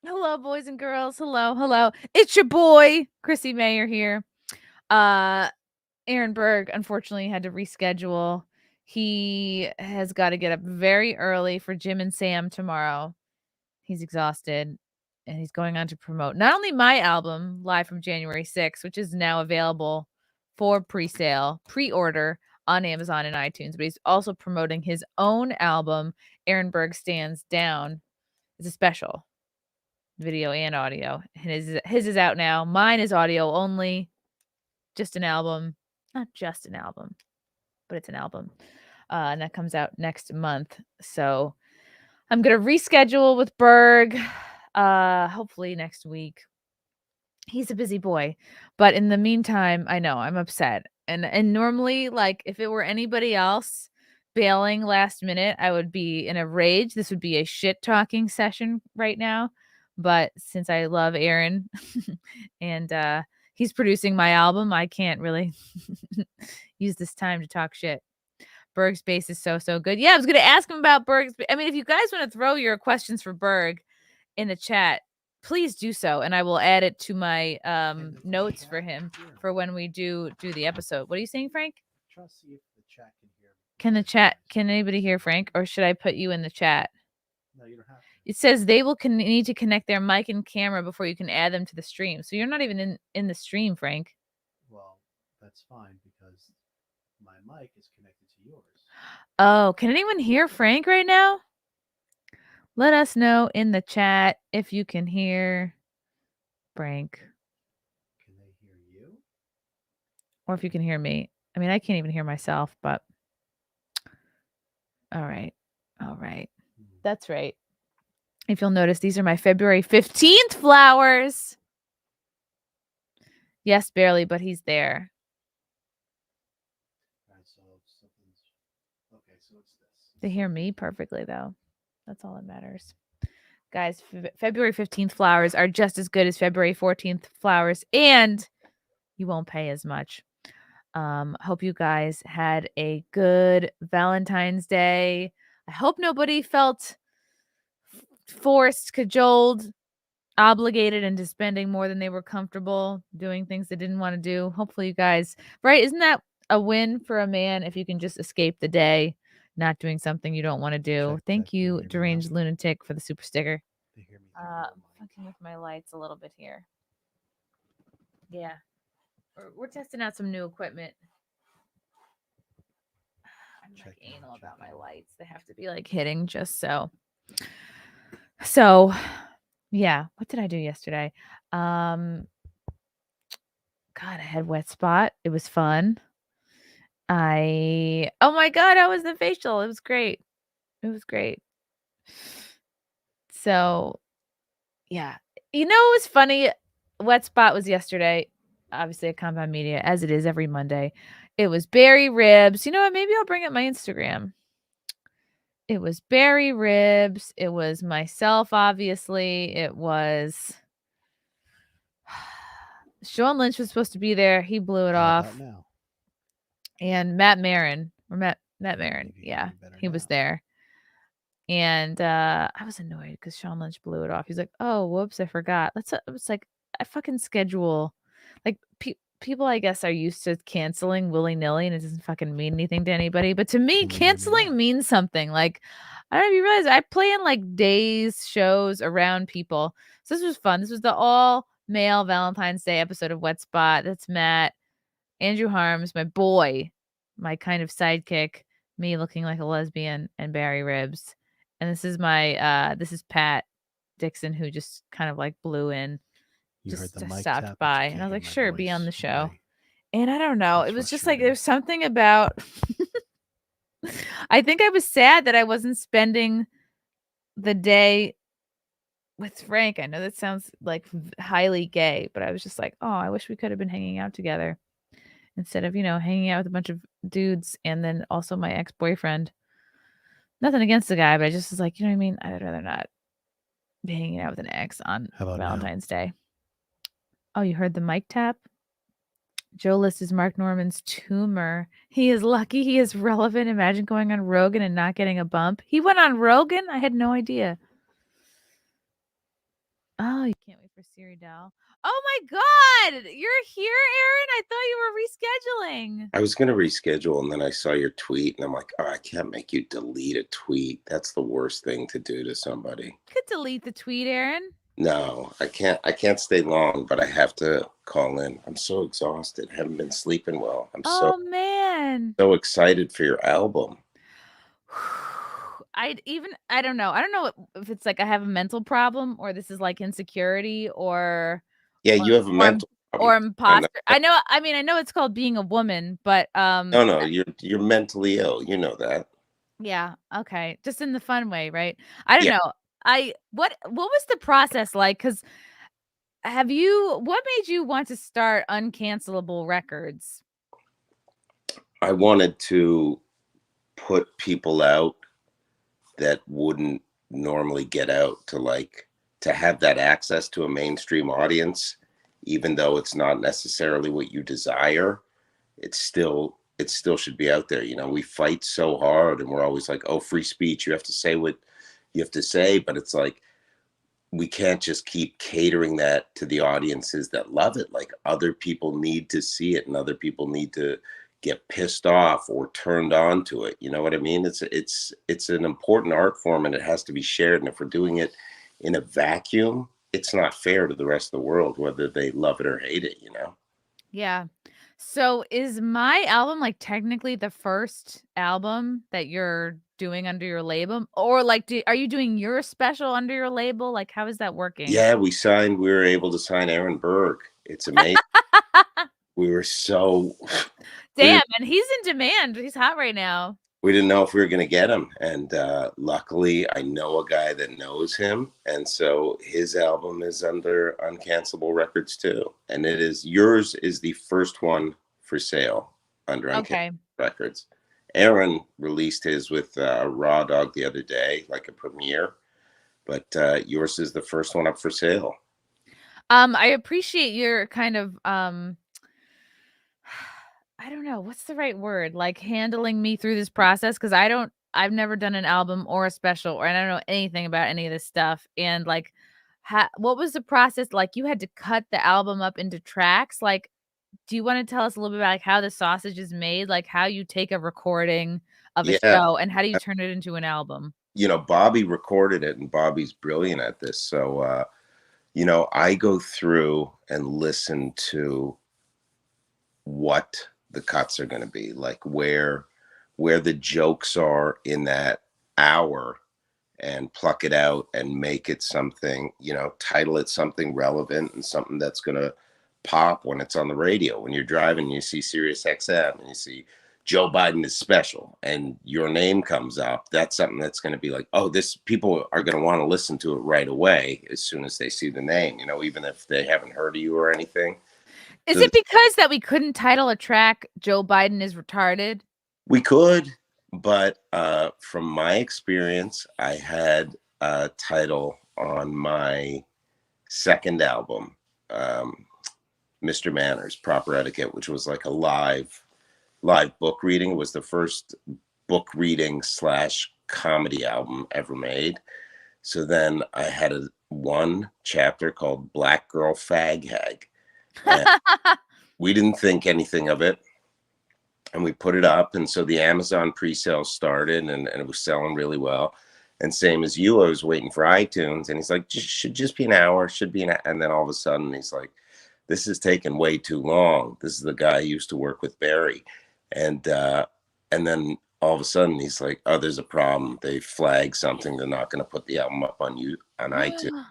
Hello, boys and girls. Hello. It's your boy, Chrissie Mayr here. Aaron Berg, unfortunately, had to reschedule. He has got to get up very early for Jim and Sam tomorrow. He's exhausted, and he's going on to promote not only my album, live from January 6th, which is now available for pre-order on Amazon and iTunes, but he's also promoting his own album, Aaron Berg Stands Down. It's a special. Video and audio. And his is out now. Mine is audio only. Just an album. Not just an album, but it's an album. And that comes out next month. So I'm gonna reschedule with Berg. Hopefully next week. He's a busy boy. But in the meantime, I know I'm upset. And normally, like, if it were anybody else bailing last minute, I would be in a rage. This would be a shit talking session right now. But since I love Aaron and he's producing my album, I can't really use this time to talk shit. Berg's bass is so good. Yeah, I was gonna ask him about Berg's. I mean, if you guys want to throw your questions for Berg in the chat, please do so, and I will add it to my notes for him for when we do the episode. What are you saying, Frank? Try to see if the chat Can anybody hear Frank, or should I put you in the chat? No, you don't have to. It says they will need to connect their mic and camera before you can add them to the stream. So you're not even in the stream, Frank. Well, that's fine because my mic is connected to yours. Oh, can anyone hear Frank right now? Let us know in the chat if you can hear Frank. Can they hear you? Or if you can hear me. I mean, I can't even hear myself, but all right. That's right. If you'll notice, these are my February 15th flowers. Yes, barely, but he's there. All right, so something's okay. So it's this. They hear me perfectly, though. That's all that matters. Guys, February 15th flowers are just as good as February 14th flowers, and you won't pay as much. Hope you guys had a good Valentine's Day. I hope nobody felt forced, cajoled, obligated into spending more than they were comfortable doing things they didn't want to do. Hopefully you guys, right? Isn't that a win for a man if you can just escape the day not doing something you don't want to do? Thank you, Deranged Lunatic, for the super sticker. They hear me. Fucking with my lights a little bit here. Yeah. We're testing out some new equipment. I'm like anal about my lights. They have to be like hitting just so. So, yeah. What did I do yesterday? God, I had wet spot. It was fun. Oh my God, how was the facial? It was great. So, yeah. You know, it was funny. Wet spot was yesterday. Obviously at Compound Media, as it is every Monday. It was berry ribs. You know what? Maybe I'll bring up my Instagram. It was berry ribs. It was myself, obviously. It was Sean Lynch was supposed to be there. He blew it off. Now? And Matt Marin. Yeah, he was there. And I was annoyed because Sean Lynch blew it off. He's like, "Oh, whoops, I forgot." It's like I fucking schedule. Like people, I guess, are used to canceling willy-nilly, and it doesn't fucking mean anything to anybody. But to me, canceling means something. Like, I don't know if you realize I play in like days shows around people. So this was fun. This was the all-male Valentine's Day episode of Wet Spot. That's Matt, Andrew Harms, my boy, my kind of sidekick, me looking like a lesbian, and Barry Ribs. And this is this is Pat Dixon, who just kind of like blew in. Just stopped by, and I was like, sure, be on the show. And I don't know, it was just like there's something about I think I was sad that I wasn't spending the day with Frank. I know that sounds like highly gay, but I was just like, oh, I wish we could have been hanging out together instead of, hanging out with a bunch of dudes and then also my ex-boyfriend. Nothing against the guy, but I just was like, you know what I mean? I'd rather not be hanging out with an ex on Valentine's Day. Oh, you heard the mic tap? Joe List is Mark Norman's tumor. He is lucky he is relevant. Imagine going on Rogan and not getting a bump. He went on Rogan? I had no idea. Oh, you can't wait for Siri Doll. Oh my God, you're here, Aaron? I thought you were rescheduling. I was going to reschedule, and then I saw your tweet, and I'm like, oh, I can't make you delete a tweet. That's the worst thing to do to somebody. You could delete the tweet, Aaron. No, I can't. I can't stay long, but I have to call in. I'm so exhausted. Haven't been sleeping well. I'm man. so excited for your album. I don't know. I don't know if it's like I have a mental problem or this is like insecurity or Yeah, you have a mental problem. or imposter. I know. I mean, I know it's called being a woman, but No, you're mentally ill. You know that. Yeah. Okay. Just in the fun way, right? I don't know. What was the process like? Because what made you want to start Uncancelable Records? I wanted to put people out that wouldn't normally get out, to have that access to a mainstream audience, even though it's not necessarily what you desire. It still should be out there. You know, we fight so hard and we're always like, oh, free speech, you have to say what you have to say, but it's like we can't just keep catering that to the audiences that love it. Like, other people need to see it, and other people need to get pissed off or turned on to it. You know what I mean? It's an important art form, and it has to be shared. And if we're doing it in a vacuum, it's not fair to the rest of the world, whether they love it or hate it, you know? Yeah. So is my album like technically the first album that you're doing under your label, or like are you doing your special under your label? Like, how is that working? Yeah, we were able to sign Aaron Berg. It's amazing. We were so damn, and he's in demand. He's hot right now. We didn't know if we were going to get him, and luckily I know a guy that knows him, and so his album is under Uncancelable Records too, and yours is the first one for sale under Uncancelable Records. Aaron released his with Raw Dog the other day, like a premiere, but yours is the first one up for sale. I appreciate your kind of I don't know what's the right word, like handling me through this process, because I've never done an album or a special, or I don't know anything about any of this stuff. And like, what was the process like? You had to cut the album up into tracks. Like, do you want to tell us a little bit about like how the sausage is made, like how you take a recording of a show and how do you turn it into an album? You know, Bobby recorded it, and Bobby's brilliant at this. So, you know, I go through and listen to what the cuts are going to be, like where the jokes are in that hour, and pluck it out and make it something, you know, title it something relevant and something that's going to pop when it's on the radio. When you're driving, you see Sirius XM and you see Joe Biden is special and your name comes up. That's something that's going to be like, oh, people are going to want to listen to it right away as soon as they see the name, you know, even if they haven't heard of you or anything. Is it because that we couldn't title a track Joe Biden is retarded? We could, but from my experience, I had a title on my second album, Mr. Manners, Proper Etiquette, which was like a live book reading. It was the first book reading / comedy album ever made. So then I had one chapter called Black Girl Fag Hag. We didn't think anything of it, and we put it up, and so the Amazon pre-sale started, and it was selling really well. And same as you, I was waiting for iTunes, and he's like, should just be an hour, and then all of a sudden he's like, this is taking way too long. This is the guy who used to work with Barry, and then all of a sudden he's like, oh, there's a problem. They flagged something. They're not going to put the album up on iTunes.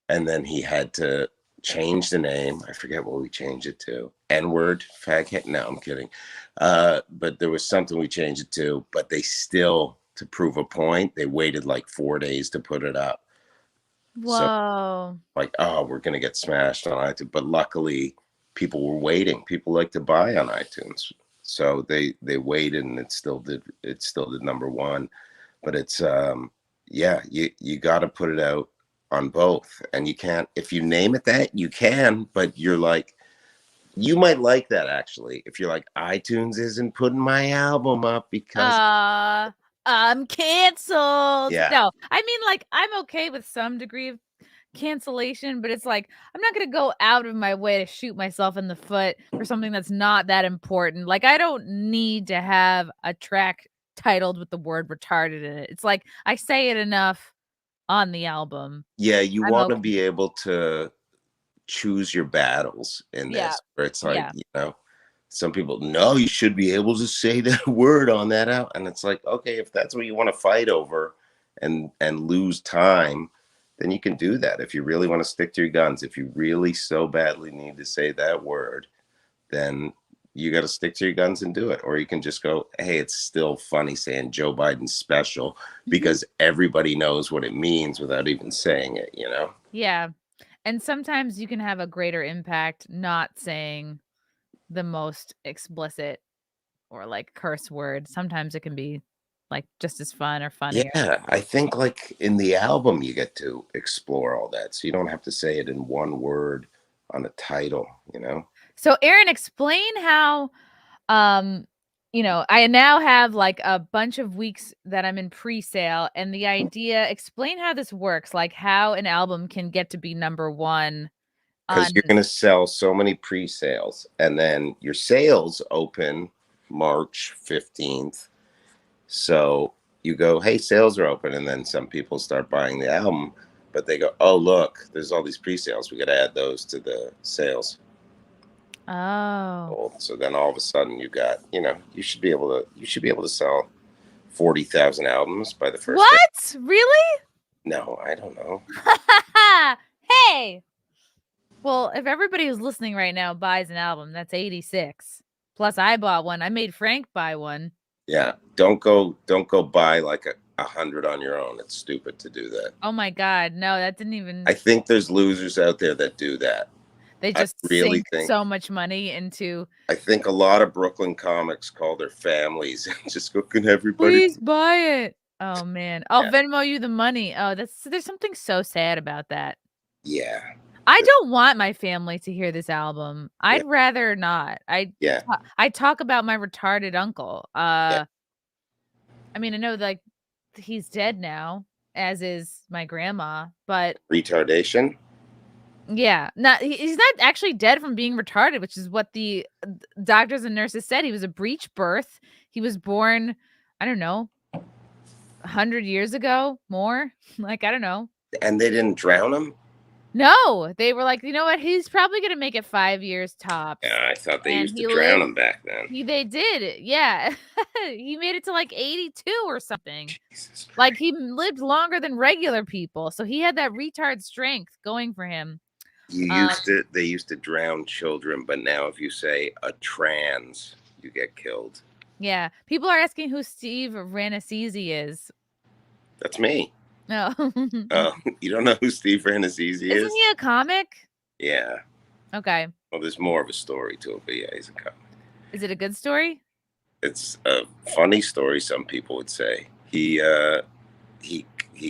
And then he had to change the name. I forget what we changed it to. N-word, faghead. No, I'm kidding. But there was something we changed it to, but they still, to prove a point, they waited like 4 days to put it up. Whoa. So, like, oh, we're going to get smashed on iTunes. But luckily, people were waiting. People like to buy on iTunes. So they waited, and it still did number one. But it's, yeah, you got to put it out on both, and you can't, if you name it that, you can, but you're like, you might like that actually if you're like, iTunes isn't putting my album up because I'm canceled. Yeah. No, I mean, like, I'm okay with some degree of cancellation, but it's like, I'm not going to go out of my way to shoot myself in the foot for something that's not that important. Like, I don't need to have a track titled with the word retarded in it. It's like, I say it enough on the album. Yeah, you I'm want to okay. be able to choose your battles in this, where it's like, you know, some people, no, you should be able to say that word on that out. And it's like, okay, if that's what you want to fight over and lose time, then you can do that. If you really want to stick to your guns, if you really so badly need to say that word, then you got to stick to your guns and do it. Or you can just go, hey, it's still funny saying Joe Biden special because everybody knows what it means without even saying it, you know? Yeah. And sometimes you can have a greater impact not saying the most explicit or like curse word. Sometimes it can be like just as fun or funny. Yeah, I think like in the album you get to explore all that. So you don't have to say it in one word on a title, you know? So Aaron, explain how you know, I now have like a bunch of weeks that I'm in pre-sale, and the idea, explain how this works, like how an album can get to be number 1 Because on. you're going to sell so many pre-sales, and then your sales open March 15th. So you go, hey, sales are open, and then some people start buying the album, but they go, oh, look, there's all these pre-sales. We got to add those to the sales. Oh. So then all of a sudden you got, you know, you should be able to sell 40,000 albums by the first day. What? Really? No, I don't know. Hey. Well, if everybody who's listening right now buys an album, that's 86. Plus I bought one. I made Frank buy one. Yeah. Don't go buy like 100 on your own. It's stupid to do that. Oh my God. No, that didn't even. I think there's losers out there that do that. They just really sink so much money into. I think a lot of Brooklyn comics call their families and just go, can everybody Please buy it. Oh man. I'll Venmo you the money. Oh, there's something so sad about that. Yeah. I don't want my family to hear this album. I'd rather not. I talk about my retarded uncle. I mean, I know like he's dead now, as is my grandma, but retardation. Yeah, he's not actually dead from being retarded, which is what the doctors and nurses said. He was a breech birth. He was born, I don't know, 100 years ago, more. Like, I don't know. And they didn't drown him? No, they were like, you know what? He's probably going to make it 5 years tops. Yeah, I thought they used to drown him back then. They did. Yeah. He made it to like 82 or something. Like he lived longer than regular people. So he had that retard strength going for him. They used to drown children, but now if you say a trans, you get killed. Yeah. People are asking who Steve Rannazzisi is. That's me. No. Oh, you don't know who Steve Rannazzisi is? Isn't he a comic? Yeah. Okay. Well, there's more of a story to it, but yeah, he's a comic. Is it a good story? It's a funny story, some people would say. He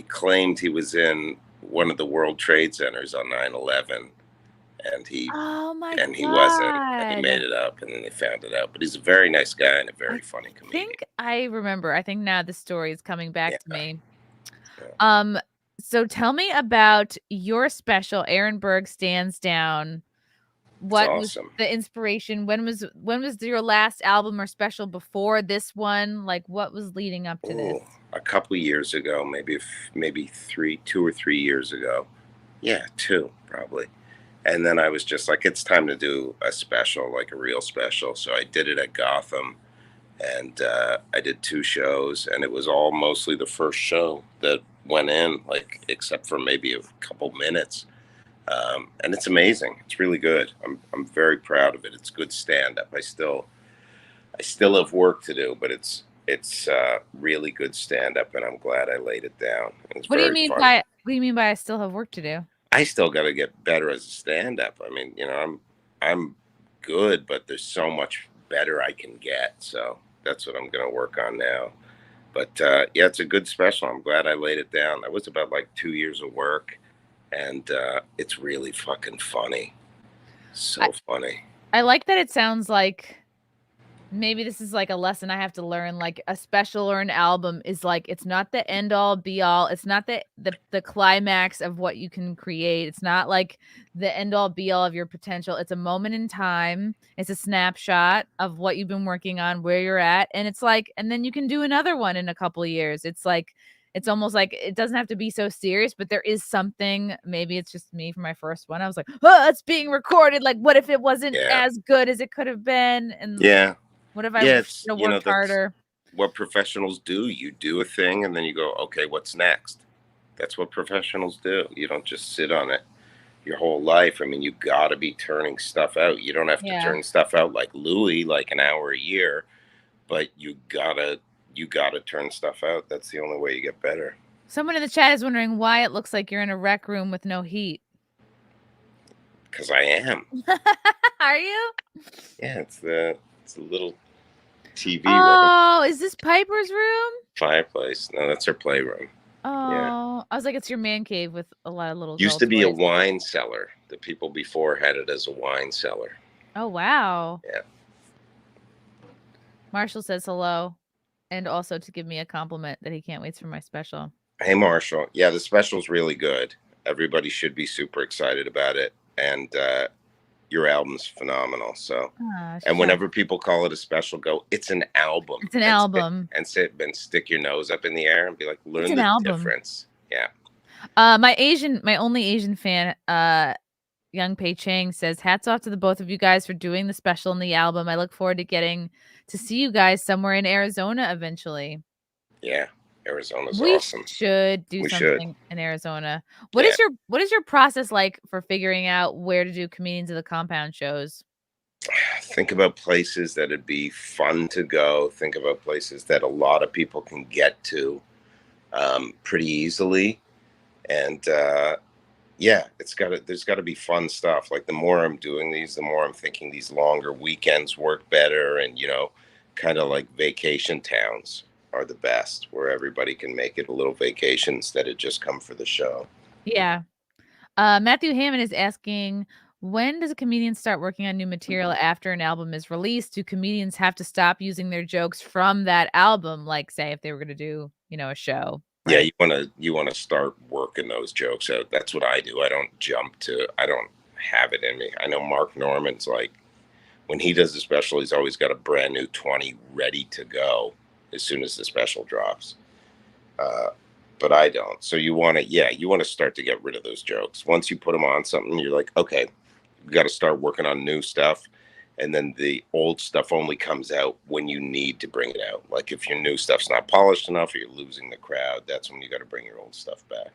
claimed he was in one of the World Trade Centers on 9/11, and he wasn't, and he made it up, and then they found it out. But he's a very nice guy and a very funny comedian. I remember. I think now the story is coming back to me. Yeah. So tell me about your special, Aaron Berg Stands Down. What was the inspiration? When was your last album or special before this one? Like, what was leading up to this? A couple years ago, maybe 2 or 3 years ago. Yeah, 2 probably. And then I was just like, it's time to do a special, like a real special. So I did it at Gotham, and I did 2 shows, and it was all mostly the first show that went in, like, except for maybe a couple minutes. And it's amazing. It's really good. I'm very proud of it. It's good stand-up. I still have work to do, but it's really good stand-up, and I'm glad I laid it down. What do you mean by I still have work to do? I still got to get better as a stand-up. I mean, you know, I'm good, but there's so much better I can get. So that's what I'm going to work on now. But yeah, it's a good special. I'm glad I laid it down. That was about like 2 years of work, and it's really fucking funny. So funny. I like that it sounds like maybe this is like a lesson I have to learn. Like a special or an album is like, it's not the end all be all. It's not the climax of what you can create. It's not like the end all be all of your potential. It's a moment in time. It's a snapshot of what you've been working on, where you're at. And it's like, and then you can do another one in a couple of years. It's like, it's almost like it doesn't have to be so serious, but there is something. Maybe it's just me for my first one. I was like, oh, it's being recorded. Like, what if it wasn't as good as it could have been? And what if I worked harder? What professionals do. You do a thing and then you go, okay, what's next? That's what professionals do. You don't just sit on it your whole life. I mean, you got to be turning stuff out. You don't have to turn stuff out like Louis, like an hour a year, but you gotta turn stuff out. That's the only way you get better. Someone in the chat is wondering why it looks like you're in a rec room with no heat. Because I am. Are you? Yeah, it's a little TV room. Oh, is this Piper's room? Fireplace. No, that's her playroom. Oh, yeah. I was like, it's your man cave with a lot of little. Used to be a wine cellar. The people before had it as a wine cellar. Oh, wow. Yeah. Marshall says hello, and also to give me a compliment that he can't wait for my special. Hey, Marshall. Yeah, the special's really good. Everybody should be super excited about it. And your album's phenomenal. So, and whenever people call it a special, go, it's an album. It's an album. And stick your nose up in the air and be like, learn the difference. Yeah. My only Asian fan, Young Pei Chang, says, hats off to the both of you guys for doing the special in the album. I look forward to getting to see you guys somewhere in Arizona eventually. Yeah. Arizona's awesome. We should do something in Arizona. What is your process like for figuring out where to do Comedians of the Compound shows? Think about places that'd be fun to go. Think about places that a lot of people can get to pretty easily. And there's got to be fun stuff. Like the more I'm doing these, the more I'm thinking these longer weekends work better. And, kind of like vacation towns are the best, where everybody can make it a little vacation instead of just come for the show. Yeah. Matthew Hammond is asking, when does a comedian start working on new material after an album is released? Do comedians have to stop using their jokes from that album? Like, say, if they were going to do, a show. Right? Yeah, you want to start working those jokes out. That's what I do. I don't have it in me. I know Mark Norman's like, when he does a special, he's always got a brand new 20 ready to go as soon as the special drops. But I don't. So you want to start to get rid of those jokes. Once you put them on something, you're like, okay, we got to start working on new stuff. And then the old stuff only comes out when you need to bring it out. Like if your new stuff's not polished enough or you're losing the crowd, that's when you got to bring your old stuff back.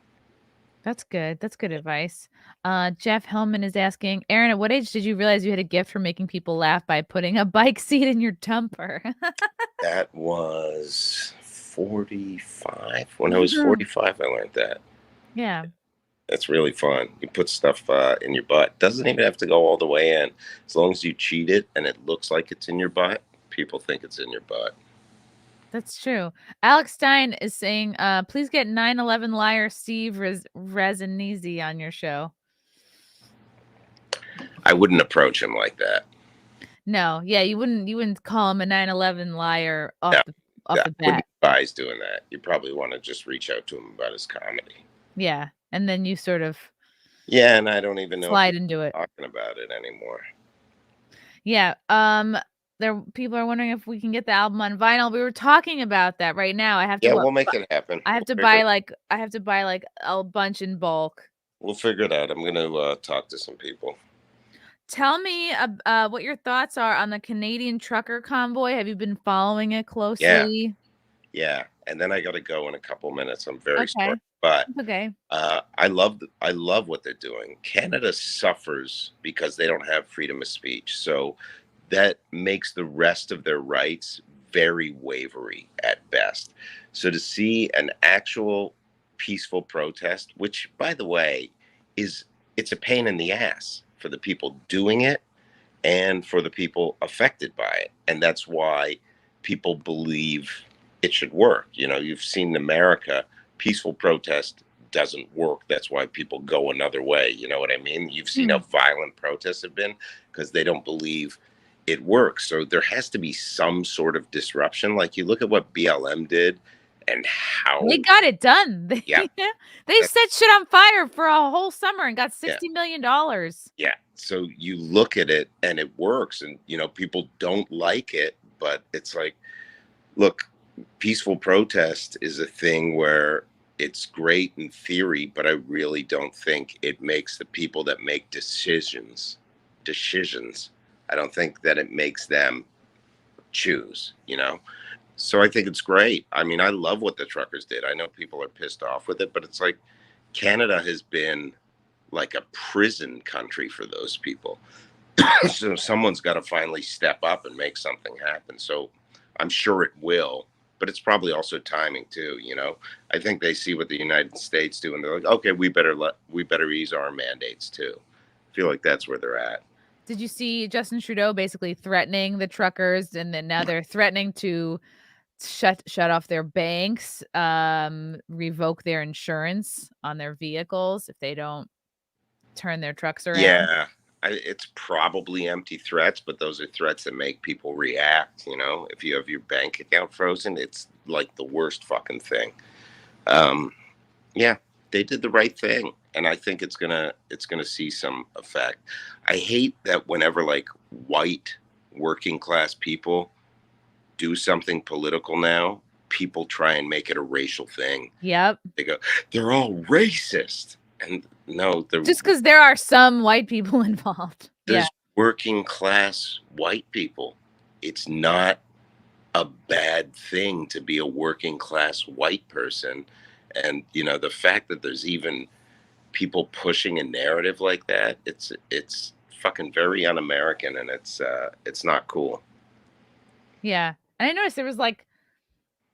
That's good. That's good advice. Jeff Hellman is asking, Aaron, at what age did you realize you had a gift for making people laugh by putting a bike seat in your dumper? That was 45. When I was 45, I learned that. Yeah. It's really fun. You put stuff in your butt. Doesn't even have to go all the way in. As long as you cheat it and it looks like it's in your butt, people think it's in your butt. That's true. Alex Stein is saying, please get 9/11 liar Steve Rezinese on your show. I wouldn't approach him like that. No, yeah, you wouldn't call him a 9/11 liar off the bat. I wouldn't advise doing that. You probably want to just reach out to him about his comedy. Yeah, and then you sort of and I don't even know slide into it. Talking about it anymore. Yeah, people are wondering if we can get the album on vinyl. We were talking about that right now. I have to. Yeah, we'll make it happen. I have to buy a bunch in bulk. We'll figure it out. I'm gonna talk to some people. Tell me what your thoughts are on the Canadian trucker convoy. Have you been following it closely? Yeah. And then I got to go in a couple minutes. I'm very sorry, but I love what they're doing. Canada suffers because they don't have freedom of speech. So that makes the rest of their rights very wavery at best. So to see an actual peaceful protest, which, by the way, it's a pain in the ass for the people doing it and for the people affected by it. And that's why people believe it should work. You've seen in America, peaceful protest doesn't work. That's why people go another way. You know what I mean? You've seen how violent protests have been because they don't believe it works. So there has to be some sort of disruption. Like you look at what BLM did and how they got it done. They set shit on fire for a whole summer and got $60 million. Yeah. So you look at it and it works, and people don't like it, but it's like, look, peaceful protest is a thing where it's great in theory, but I really don't think it makes the people that make decisions. I don't think that it makes them choose, So I think it's great. I mean, I love what the truckers did. I know people are pissed off with it, but it's like Canada has been like a prison country for those people. So someone's got to finally step up and make something happen. So I'm sure it will, but it's probably also timing too. I think they see what the United States do, and they're like, okay, we better ease our mandates too. I feel like that's where they're at. Did you see Justin Trudeau basically threatening the truckers, and then now they're threatening to shut off their banks, revoke their insurance on their vehicles if they don't turn their trucks around? Yeah, it's probably empty threats, but those are threats that make people react. If you have your bank account frozen, it's like the worst fucking thing. Yeah, they did the right thing, and I think it's gonna see some effect. I hate that whenever like white working class people do something political now, people try and make it a racial thing. Yep. They go, they're all racist. And no, just because there are some white people involved. There's working class white people. It's not a bad thing to be a working class white person. And the fact that there's even people pushing a narrative like that, it's fucking very un-American, and it's not cool. Yeah. And I noticed there was like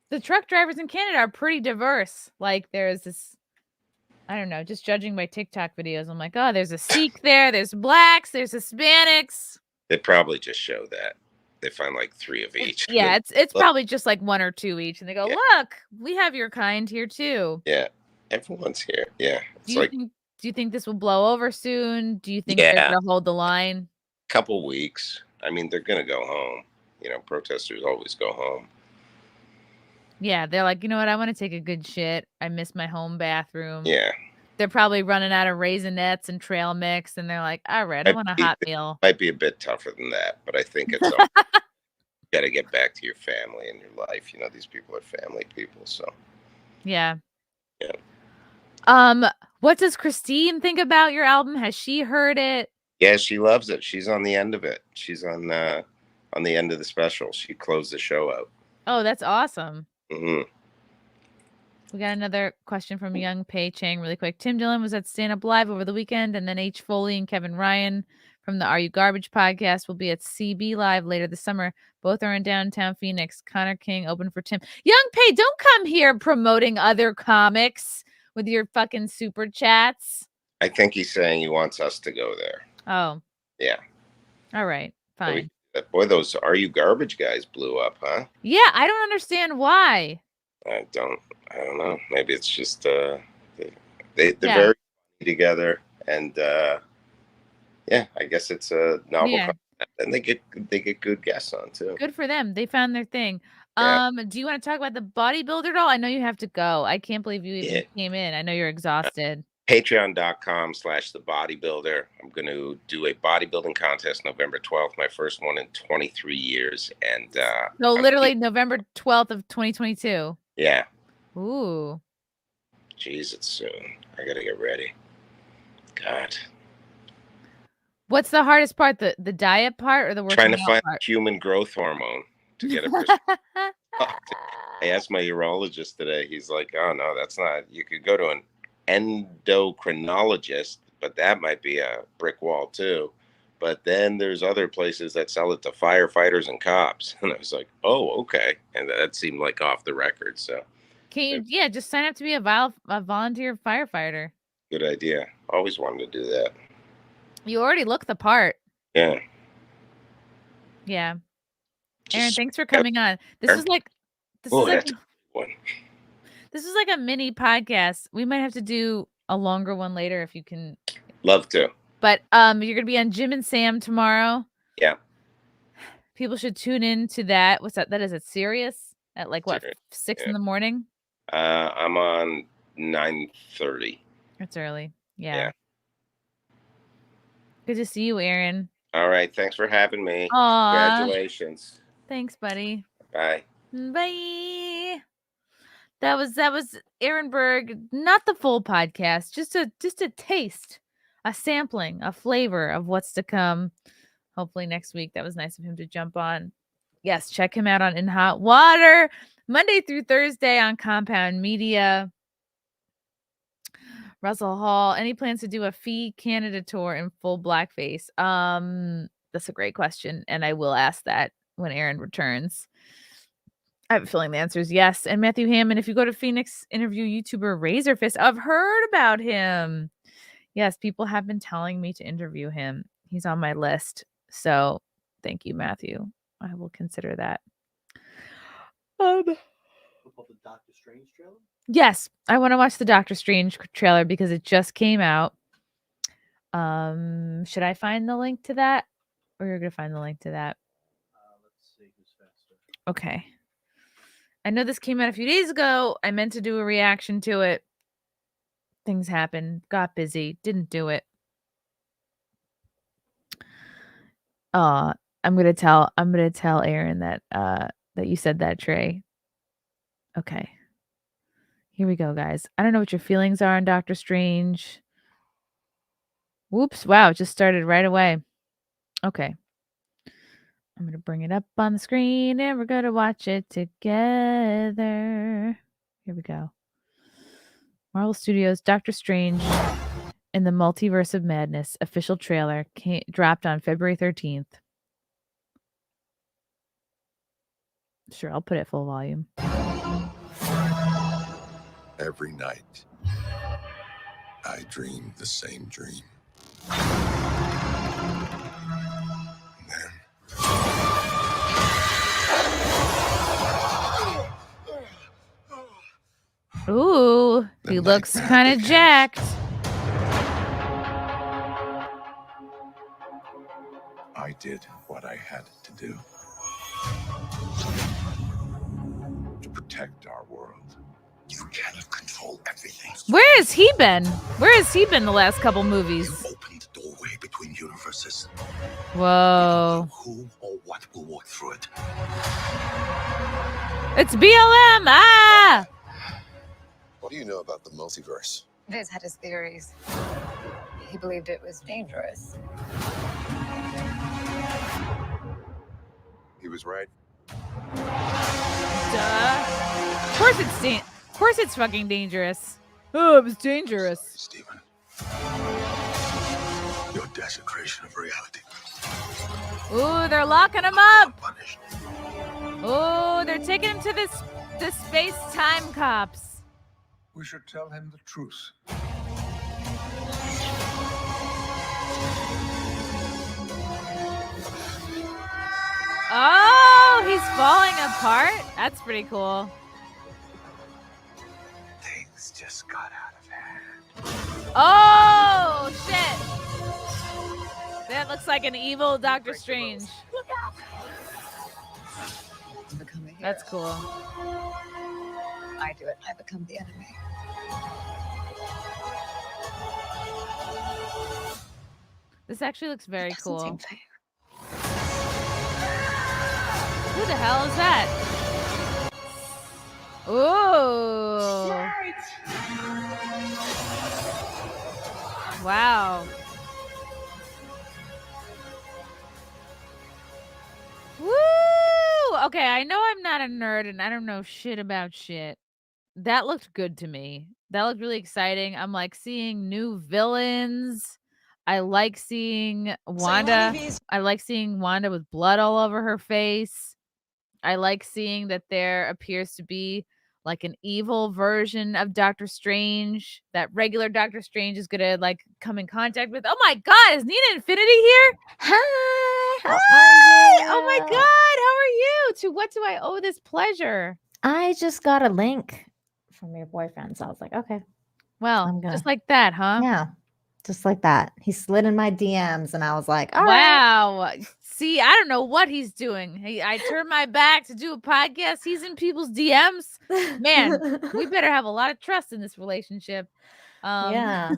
the truck drivers in Canada are pretty diverse. Like there's this, I don't know, just judging by TikTok videos, I'm like, oh, there's a Sikh there, there's blacks, there's Hispanics. They probably just show that. They find like 3 of each. Yeah, it's probably just like 1 or 2 each, and they go, look, we have your kind here too. Yeah, everyone's here. Yeah. Do you think this will blow over soon? Do you think they're gonna hold the line? Couple weeks. I mean, they're gonna go home. Protesters always go home. Yeah, they're like, you know what? I want to take a good shit. I miss my home bathroom. Yeah. They're probably running out of Raisinets and trail mix, and they're like, all right, I want a hot meal. Might be a bit tougher than that, but I think it's you got to get back to your family and your life. These people are family people, so. Yeah. Yeah. What does Christine think about your album? Has she heard it? Yeah, she loves it. She's on the end of it. She's on the end of the special. She closed the show out. Oh, that's awesome. Mm-hmm. We got another question from Young Pei Chang really quick. Tim Dillon was at Stand Up Live over the weekend, and then H. Foley and Kevin Ryan from the Are You Garbage podcast will be at CB Live later this summer. Both are in downtown Phoenix. Connor King open for Tim. Young Pei, don't come here promoting other comics with your fucking super chats. I think he's saying he wants us to go there. Oh. Yeah. All right. Fine. Boy, those Are You Garbage guys blew up, huh? Yeah, I don't understand why. I don't know. Maybe it's just they're very funny together, and I guess it's a novel concept, and they get good guests on too. Good for them. They found their thing. Yeah. Do you want to talk about the bodybuilder doll? I know you have to go. I can't believe you even came in. I know you're exhausted. Patreon.com/thebodybuilder. I'm going to do a bodybuilding contest November 12th, my first one in 23 years. And so literally November 12th of 2022. Yeah. Ooh. Jeez, it's soon. I got to get ready. God. What's the hardest part? The diet part or the working Trying to find part? Human growth hormone to get it. I asked my urologist today. He's like, oh, no, that's not. You could go to an endocrinologist, but that might be a brick wall too. But then there's other places that sell it to firefighters and cops. And I was like, oh, okay. And that seemed like off the record. So can you, just sign up to be a volunteer firefighter. Good idea. Always wanted to do that. You already look the part. Yeah. Yeah. Aaron, thanks for coming on. This is like a mini podcast. We might have to do a longer one later if you can. Love to. But you're gonna be on Jim and Sam tomorrow. Yeah. People should tune in to that. What's that? That is at Sirius at like what, 6 in the morning? I'm on 9:30. That's early. Yeah. Good to see you, Aaron. All right. Thanks for having me. Aw. Congratulations. Thanks, buddy. Bye. Bye. That was Aaron Berg. Not the full podcast, just a taste, a sampling, a flavor of what's to come. Hopefully next week. That was nice of him to jump on. Yes, check him out on In Hot Water, Monday through Thursday on Compound Media. Russell Hall, any plans to do a Fee Canada tour in full blackface? That's a great question, and I will ask that when Aaron returns. I have a feeling the answer is yes. And Matthew Hammond, if you go to Phoenix, interview YouTuber Razorfist. I've heard about him. Yes, people have been telling me to interview him. He's on my list. So thank you, Matthew. I will consider that. The Doctor Strange trailer? Yes, I want to watch the Doctor Strange trailer because it just came out. Should I find the link to that? Or you're going to find the link to that? Let's see who's faster. Okay. I know this came out a few days ago. I meant to do a reaction to it. Things happened. Got busy. Didn't do it. I'm gonna tell Aaron that that you said that, Trey. Okay. Here we go, guys. I don't know what your feelings are on Doctor Strange. Whoops. Wow, it just started right away. Okay. I'm going to bring it up on the screen and we're going to watch it together. Here we go. Marvel Studios Doctor Strange in the Multiverse of Madness official trailer dropped on February 13th. Sure, I'll put it full volume. Every night, I dream the same dream. And then... Ooh, he looks kind of jacked. I did what I had to do. To protect our world. You cannot control everything. Where has he been? Where has he been the last couple movies? You opened the doorway between universes. Whoa. Who or what will walk through it? It's BLM! Ah! What do you know about the multiverse? Viz had his theories. He believed it was dangerous. He was right. Duh. Of course it's fucking dangerous. Oh, it was dangerous. Sorry, Stephen. Your desecration of reality. Ooh, they're locking him up. Punished. Ooh, they're taking him to the space-time cops. We should tell him the truth. Oh, he's falling apart? That's pretty cool. Things just got out of hand. Oh, shit. That looks like an evil Doctor Strange. Look out! Become a hero. That's cool. I do it. I become the enemy. This actually looks very cool. Seem fair. Who the hell is that? Ooh. Wow. Woo! Okay, I know I'm not a nerd and I don't know shit about shit. That looked good to me. That looked really exciting. I'm like seeing new villains. I like seeing Wanda. I like seeing Wanda with blood all over her face. I like seeing that there appears to be like an evil version of Doctor Strange that regular Doctor Strange is gonna like come in contact with. Oh my God, is Nina Infinity here? Hi, how are Hi! you? Oh my God, how are you? To what do I owe this pleasure? I just got a link from your boyfriend, so I was like, okay, Well, I'm gonna- just like that, huh? yeah. Just like that. He slid in my DMs and I was like, all right. Wow. See, I don't know what he's doing. I turned my back to do a podcast. He's in people's DMs. Man, we better have a lot of trust in this relationship. Yeah.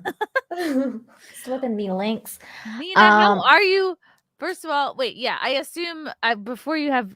Slipping me links. Nina, how are you? First of all, wait, yeah, I assume before you have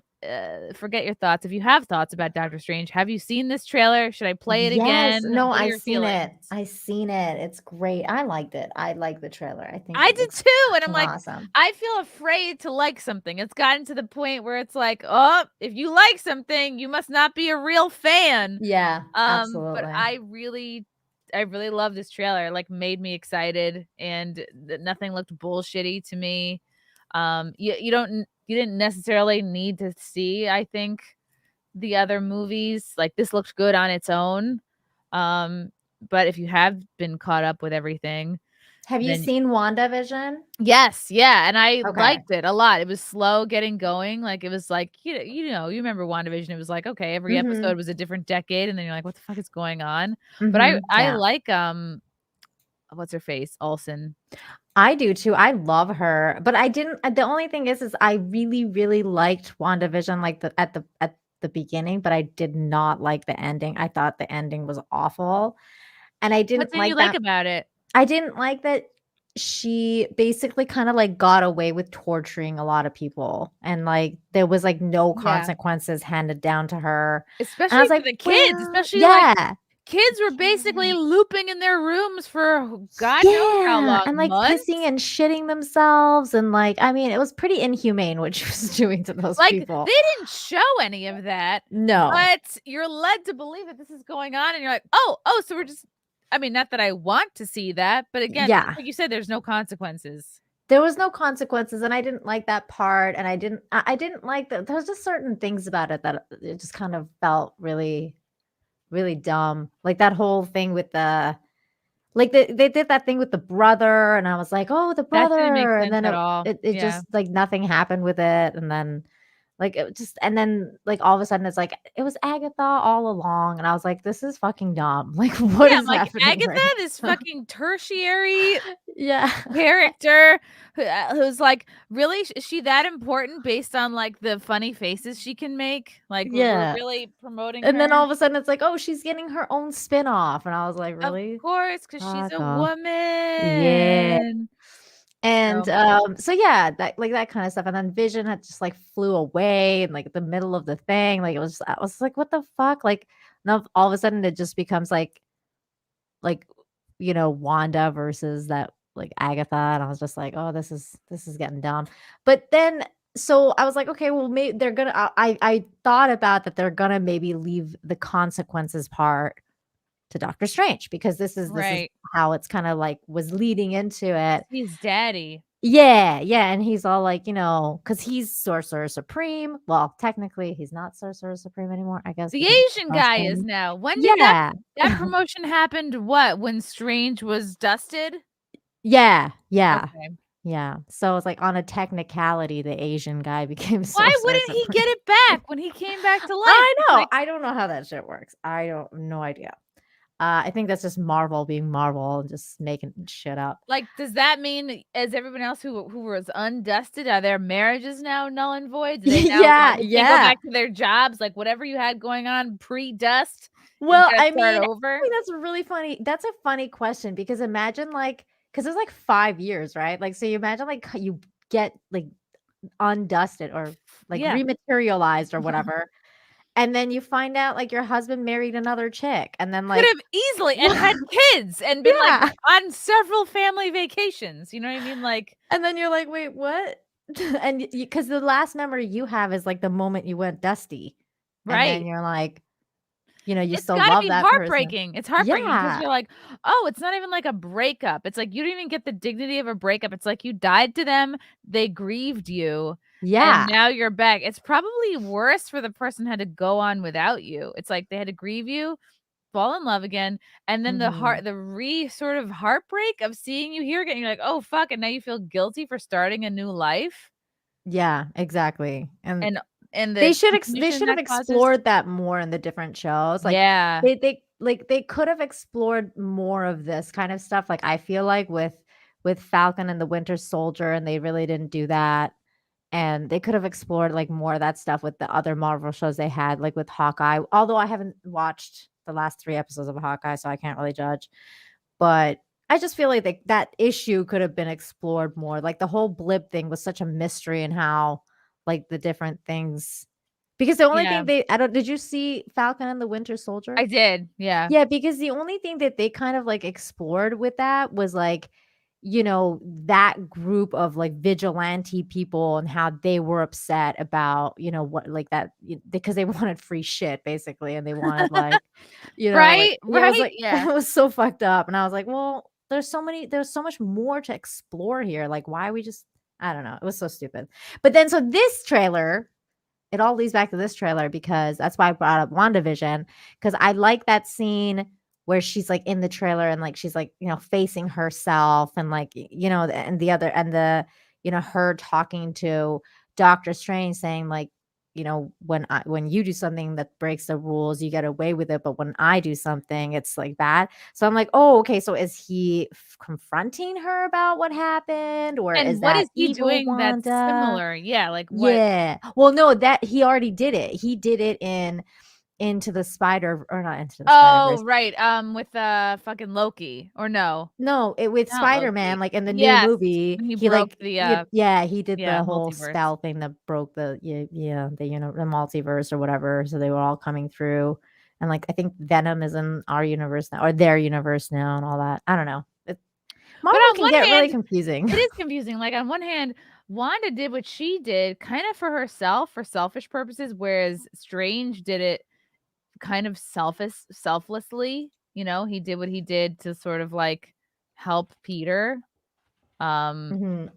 forget your thoughts. If you have thoughts about Doctor Strange, have you seen this trailer? Should I play it again? No, What are I've your seen feelings? it. I've seen it. It's great. I liked it. I like the trailer. I think I it did looks too, and I'm fucking like, awesome. I feel afraid to like something. It's gotten to the point where it's like, oh, if you like something, you must not be a real fan. Yeah, absolutely. But I really love this trailer. It, like, made me excited, and nothing looked bullshitty to me. You didn't necessarily need to see, I think, the other movies. Like, this looked good on its own. But if you have been caught up with everything, have you seen WandaVision? Yes, yeah, and I Okay. liked it a lot. It was slow getting going. Like, it was like, you remember WandaVision. It was like, okay, every episode was a different decade, and then you're like, what the fuck is going on? But I like what's her face? Olsen. I do too. I love her. But I didn't the only thing is I really, really liked WandaVision like at the beginning, but I did not like the ending. I thought the ending was awful. And I What didn't did you like about it? I didn't like that she basically kind of like got away with torturing a lot of people, and like there was like no consequences handed down to her, especially for the kids. Especially like kids were basically looping in their rooms for God knows how long, and like months? pissing and shitting themselves, and like I mean it was pretty inhumane what she was doing to those people. They didn't show any of that. No, but you're led to believe that this is going on, and you're like, oh, so we're just. I mean, not that I want to see that, but again, like you said, there's no consequences. There was no consequences, and I didn't like that part, and I didn't like that. There was just certain things about it that it just kind of felt really, really dumb. Like that whole thing with the, like they did that thing with the brother, and I was like, oh, the brother, that didn't make sense and then at all. It just like nothing happened with it, and then. Like it just, and then like all of a sudden it's like it was Agatha all along, and I was like, this is fucking dumb. Like what is like happening? Agatha, this fucking tertiary yeah character who's like, really, is she that important based on like the funny faces she can make? Like we're really promoting and her. then all of a sudden it's like, oh, she's getting her own spin-off, and I was like, really? Of course, because she's a woman. Yeah. And so yeah, that kind of stuff. And then Vision had just like flew away in like the middle of the thing. Like I was like, what the fuck? Like now all of a sudden it just becomes like Wanda versus that like Agatha. And I was just like, oh, this is getting dumb. But then so I was like, okay, well maybe they're gonna I thought about that they're gonna maybe leave the consequences part to Doctor Strange, because this is how it's kind of like was leading into it. He's daddy. Yeah, and he's all like, because he's Sorcerer Supreme. Well, technically he's not Sorcerer Supreme anymore, I guess. The Asian guy is now. When did that promotion happened? What, when Strange was dusted? Yeah. Okay. Yeah. So it's like on a technicality, the Asian guy became Sorcerer Why wouldn't Supreme. he get it back when he came back to life? I know. I don't know how that shit works. No idea. I think that's just Marvel being Marvel and just making shit up. Like, does that mean, as everyone else who was undusted, are their marriages now null and void? Do they now go back to their jobs? Like, whatever you had going on pre-dust? Well, I mean, that's really funny. That's a funny question, because imagine because it's like 5 years, right? Like, so you imagine like you get like undusted or like rematerialized or whatever. And then you find out like your husband married another chick, and then like could have easily and had kids and been like on several family vacations. You know what I mean? Like, and then you're like, wait, what? And because the last memory you have is like the moment you went dusty, right? And then you're like, you still gotta love be that heartbreaking. person. It's heartbreaking because you're like, oh, it's not even like a breakup. It's like you don't even get the dignity of a breakup. It's like you died to them, they grieved you. Yeah. And now you're back. It's probably worse for the person who had to go on without you. It's like they had to grieve you, fall in love again, and then the sort of heartbreak of seeing you here again. You're like, oh fuck, and now you feel guilty for starting a new life. Yeah, exactly. And they should have explored that more in the different shows. Like, they could have explored more of this kind of stuff. Like, I feel like with with Falcon and the Winter Soldier, and they really didn't do that. And they could have explored like more of that stuff with the other Marvel shows they had, like with Hawkeye. Although I haven't watched the last 3 episodes of Hawkeye, so I can't really judge. But I just feel like that issue could have been explored more. Like the whole blip thing was such a mystery, and how like the different things. Because the only thing did you see Falcon and the Winter Soldier? I did. Yeah. Yeah, because the only thing that they kind of like explored with that was like, that group of like vigilante people and how they were upset about, what like that because they wanted free shit basically, and they wanted like, Right, it was like yeah. it was so fucked up, and I was like, well, there's so much more to explore here. Like, why we just I don't know. It was so stupid. But then so this trailer, it all leads back to this trailer because that's why I brought up WandaVision, because I like that scene where she's like in the trailer and like she's like, facing herself, and like, and her talking to Doctor Strange saying like, when you do something that breaks the rules, you get away with it, but when I do something, it's like bad. So I'm like, oh, okay, so is he confronting her about what happened, or And is what that is he evil doing Wanda? that's similar? Yeah, like what? Yeah. Well, no, that he already did it. He did it in Into the Spider, or not Into the Spider-Verse. Oh, right. With fucking Loki, or no? No, with Not Spider-Man, Loki. like in the new Yes, movie, when he he broke like the he did the whole multiverse. spell thing that broke the the multiverse or whatever. So they were all coming through, and like I think Venom is in our universe now, or their universe now, and all that. I don't know. Marvel can get really confusing. It is confusing. Like on one hand, Wanda did what she did kind of for herself, for selfish purposes, whereas Strange did it kind of selflessly. He did what he did to sort of like help Peter. Mhm.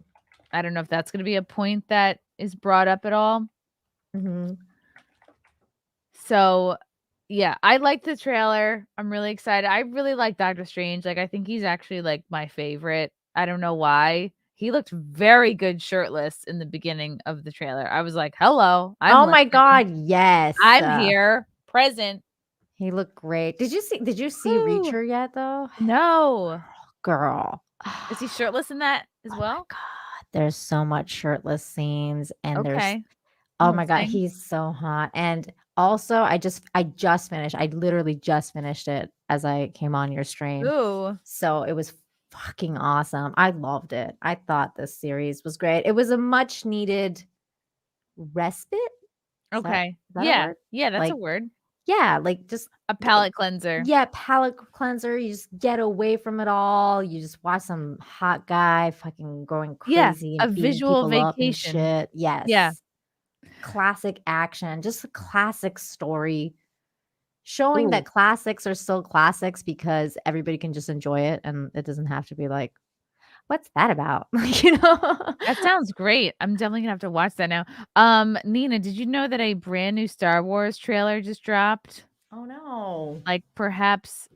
I don't know if that's going to be a point that is brought up at all. Mhm. So, yeah, I like the trailer. I'm really excited. I really like Doctor Strange. Like, I think he's actually like my favorite. I don't know why. He looked very good shirtless in the beginning of the trailer. I was like, hello. Oh my God, yes. I'm here, present. He looked great. Did you see Woo. Reacher yet though? No. Girl. Is he shirtless in that as well? Oh my God. There's so much shirtless scenes, and Okay. oh my God, he's so hot. And also I just finished. I literally just finished it as I came on your stream. Ooh. So it was fucking awesome. I loved it. I thought this series was great. It was a much needed respite. Okay. Is that a Yeah. word? Yeah, that's Like, a word. yeah, like just A palate cleanser. Yeah, palate cleanser. You just get away from it all. You just watch some hot guy fucking going crazy and a beating visual people up and vacation. shit. Yes. Yeah. Classic action, just a classic story. Showing Ooh. that classics are still classics because everybody can just enjoy it, and it doesn't have to be like, what's that about? That sounds great. I'm definitely gonna have to watch that now. Nina, did you know that a brand new Star Wars trailer just dropped? Oh no. Like perhaps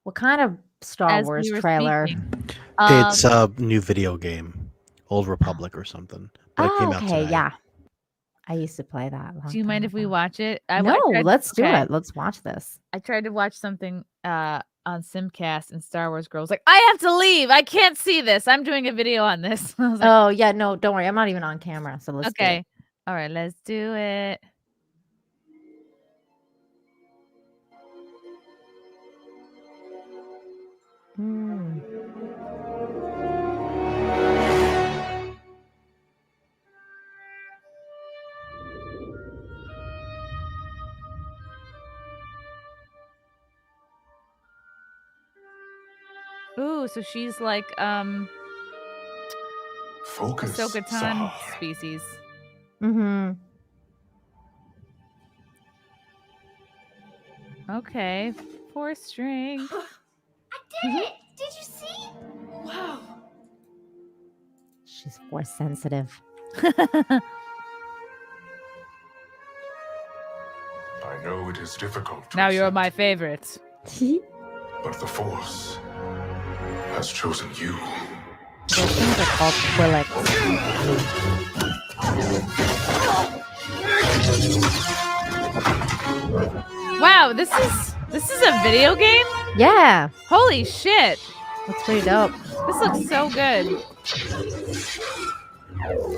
What kind of Star Wars trailer? It's a new video game, Old Republic or something. But it came out today. Yeah. I used to play that. Do you mind if we watch it? No, let's do it. Let's watch this. I tried to watch something on Simcast, and Star Wars Girls like, I have to leave. I can't see this. I'm doing a video on this. I was like, oh yeah, no, don't worry. I'm not even on camera. So let's do it. All right, let's do it. Ooh, so she's like Focus. Ahsoka-Tano species. Mm-hmm. Okay, 4 string. I did it! Did you see? Wow. She's force sensitive. I know it is difficult to Now you're accept, my favorite. but the Force has chosen you. Those things are called Wow, this is a video game? Yeah. Holy shit. That's pretty dope. This looks so good.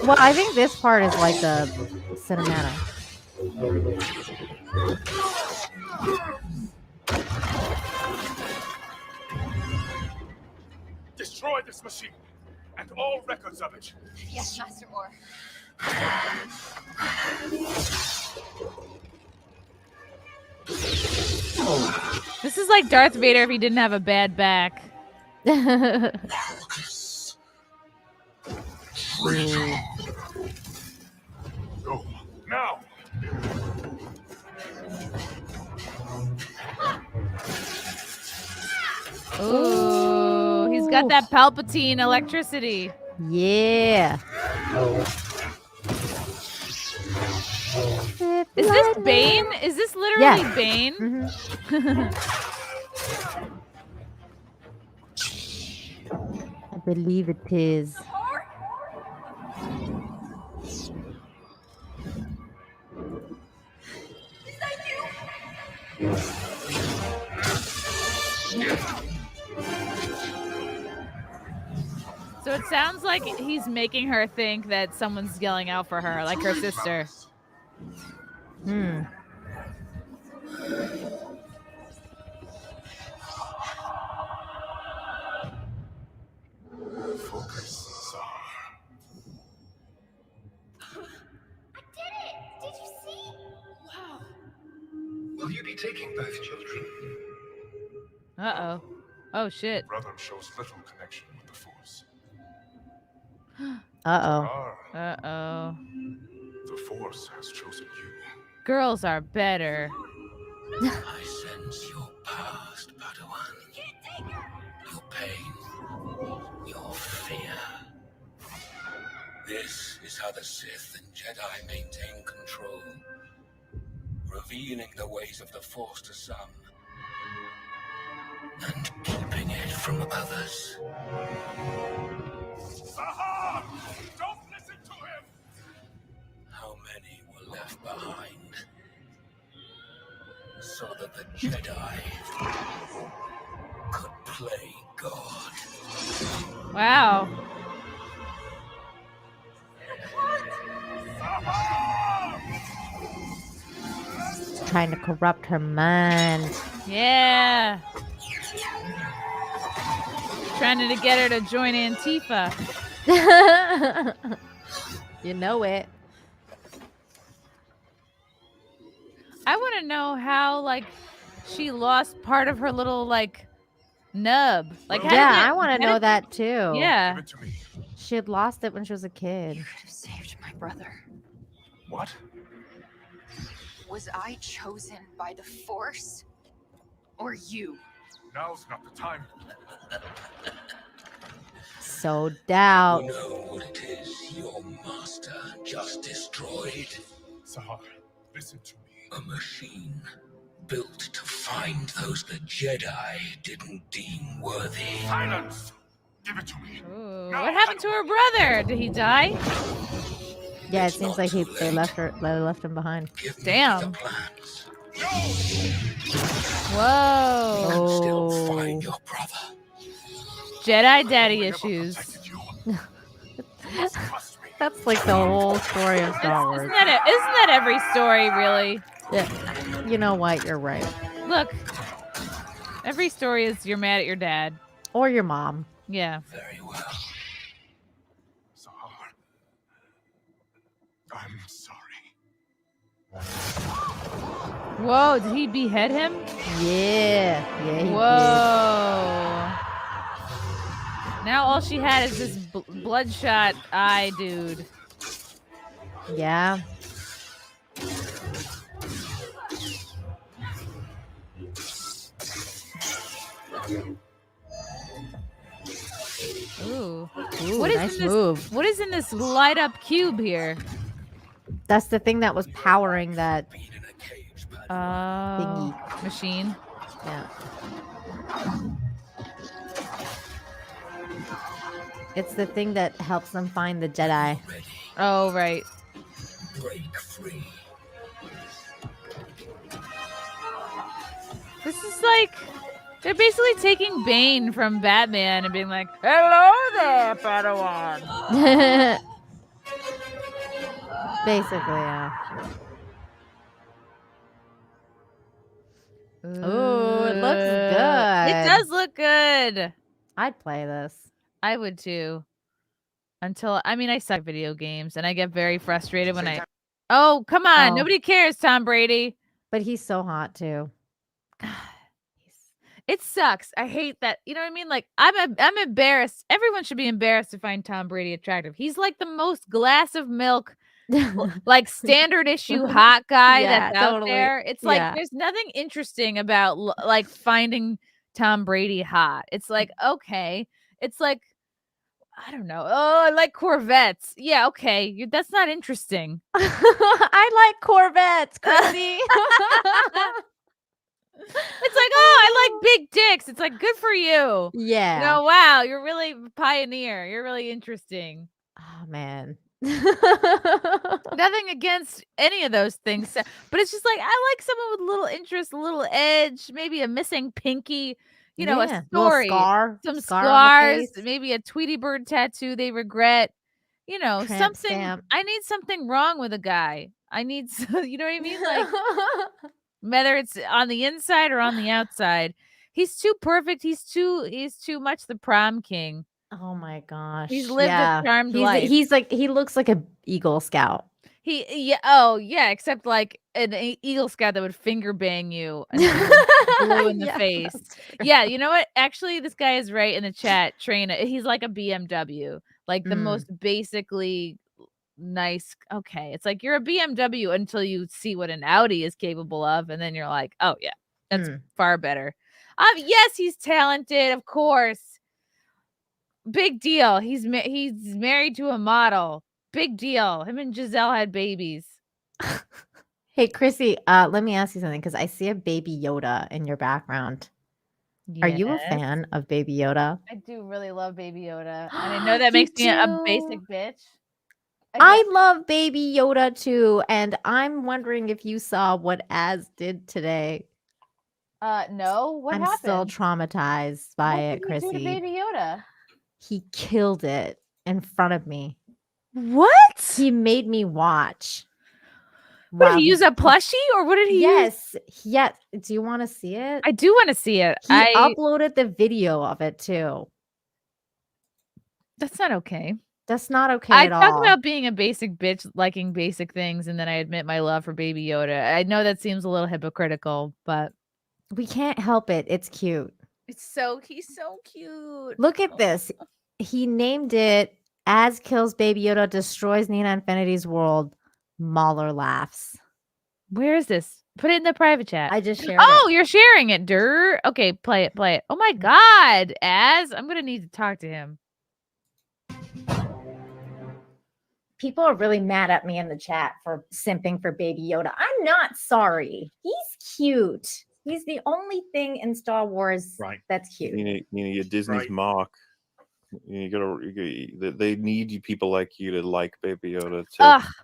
Well, I think this part is like the cinematic. Destroy this machine and all records of it. Yes, Master Orr. This is like Darth Vader if he didn't have a bad back. Go now. Ooh, he's got that Palpatine electricity. Yeah. Is this Bane? Is this literally Bane? Mm-hmm. I believe it is. So it sounds like he's making her think that someone's yelling out for her, like her sister. Hmm. Focus, Sar. I did it! Did you see? Wow. Will you be taking both children? Uh-oh. Oh, shit. Brother shows little connection with the Force. Uh-oh. Uh-oh. The Force has chosen you. Girls are better. I sense your past, Padawan. Your pain, your fear. This is how the Sith and Jedi maintain control, revealing the ways of the Force to some, and keeping it from others. Sahar! Don't listen to him! How many were left behind so that the Jedi could play God? Wow. Trying to corrupt her mind. Yeah. Trying to get her to join Antifa. You know it. I want to know how, like, she lost part of her little, like, nub. Like, how did Yeah, that- I want how to know did- that too. Yeah. Give it to me. She had lost it when she was a kid. You could have saved my brother. What? Was I chosen by the Force? Or you? Now's not the time. So doubt. You know what it is your master just destroyed? Sahar, listen to me. A machine built to find those the Jedi didn't deem worthy. Silence! Give it to me. Ooh, what happened to her brother? Did he die? Yeah, it It's seems not like too they late. left him behind. Give me Damn. the plans. Whoa. Still Oh. find your brother. Jedi daddy Never issues. protected you. You must trust me. That's like the whole story of Star Wars. Isn't that every story, really? Yeah. You know what? You're right. Look, every story is you're mad at your dad. Or your mom. Yeah. Very well. Sahar, I'm sorry. Whoa, did he behead him? Yeah. Yeah, he Whoa. Now all she had is this bloodshot eye dude. did. Yeah. Ooh. Ooh, What is nice in this, move. What is in this light up cube here? That's the thing that was powering that. Been in a cage, Padawan. Oh, machine. Yeah. It's the thing that helps them find the Jedi. Ready. Oh, right. Break free. This is like They're basically taking Bane from Batman and being like, "Hello there, Padawan." Basically, yeah. Ooh, it looks good. It does look good. I'd play this. I would too. I suck at video games and I get very frustrated when Oh, come on. Oh. Nobody cares, Tom Brady. But he's so hot too. God, it sucks. I hate that. You know what I mean? Like I'm embarrassed. Everyone should be embarrassed to find Tom Brady attractive. He's like the most glass of milk, like standard issue hot guy Yeah, that's out totally. there. It's like there's nothing interesting about like finding Tom Brady hot. It's like, okay. It's like, I don't know. Oh, I like Corvettes. Yeah, okay. That's not interesting. I like Corvettes, Chrissie. It's like, oh, I like big dicks. It's like, good for you. Yeah. You know, wow, you're really a pioneer. You're really interesting. Oh man. Nothing against any of those things, but it's just like I like someone with a little interest, a little edge, maybe a missing pinky, a Little story, scar, some scar on the scars, face. maybe a Tweety Bird tattoo they regret. Tramp Something. stamp. I need something wrong with a guy. I need, you know what I mean? Like, whether it's on the inside or on the outside, he's too perfect. He's too much the prom king. Oh my gosh. He's lived a charmed life. He's like, he looks like a Eagle Scout. Except like an Eagle Scout that would finger bang you and blue in the face. Yeah, you know what? Actually, this guy is right in the chat. He's like a BMW, like the most basically nice. Okay, it's like you're a BMW until you see what an Audi is capable of, and then you're like, oh yeah, that's far better. Yes, he's talented, of course. Big deal. He's married to a model. Big deal. Him and Giselle had babies. Hey, Chrissie, let me ask you something because I see a baby Yoda in your background. Yes. Are you a fan of Baby Yoda? I do really love Baby Yoda. And I know that makes me a basic bitch. I love Baby Yoda too. And I'm wondering if you saw what Az did today. No. What happened? I'm still traumatized by it, What did he do to Chrissie. Baby Yoda? He killed it in front of me. What? He made me watch. What, did he use a plushie or what did he use? Yes. Do you want to see it? I do want to see it. He uploaded the video of it too. That's not okay. That's not okay at all. I talk about being a basic bitch, liking basic things, and then I admit my love for Baby Yoda. I know that seems a little hypocritical, but we can't help it. It's cute. He's so cute. Look at this. He named it Az Kills Baby Yoda, Destroys Nina Infinity's World. Mahler laughs. Where is this? Put it in the private chat. I just shared it. You're sharing it, Dur. Okay, play it. Oh my God, Az. I'm going to need to talk to him. People are really mad at me in the chat for simping for Baby Yoda. I'm not sorry. He's cute. He's the only thing in Star Wars that's cute. You're Disney's mark. They need people like you to like Baby Yoda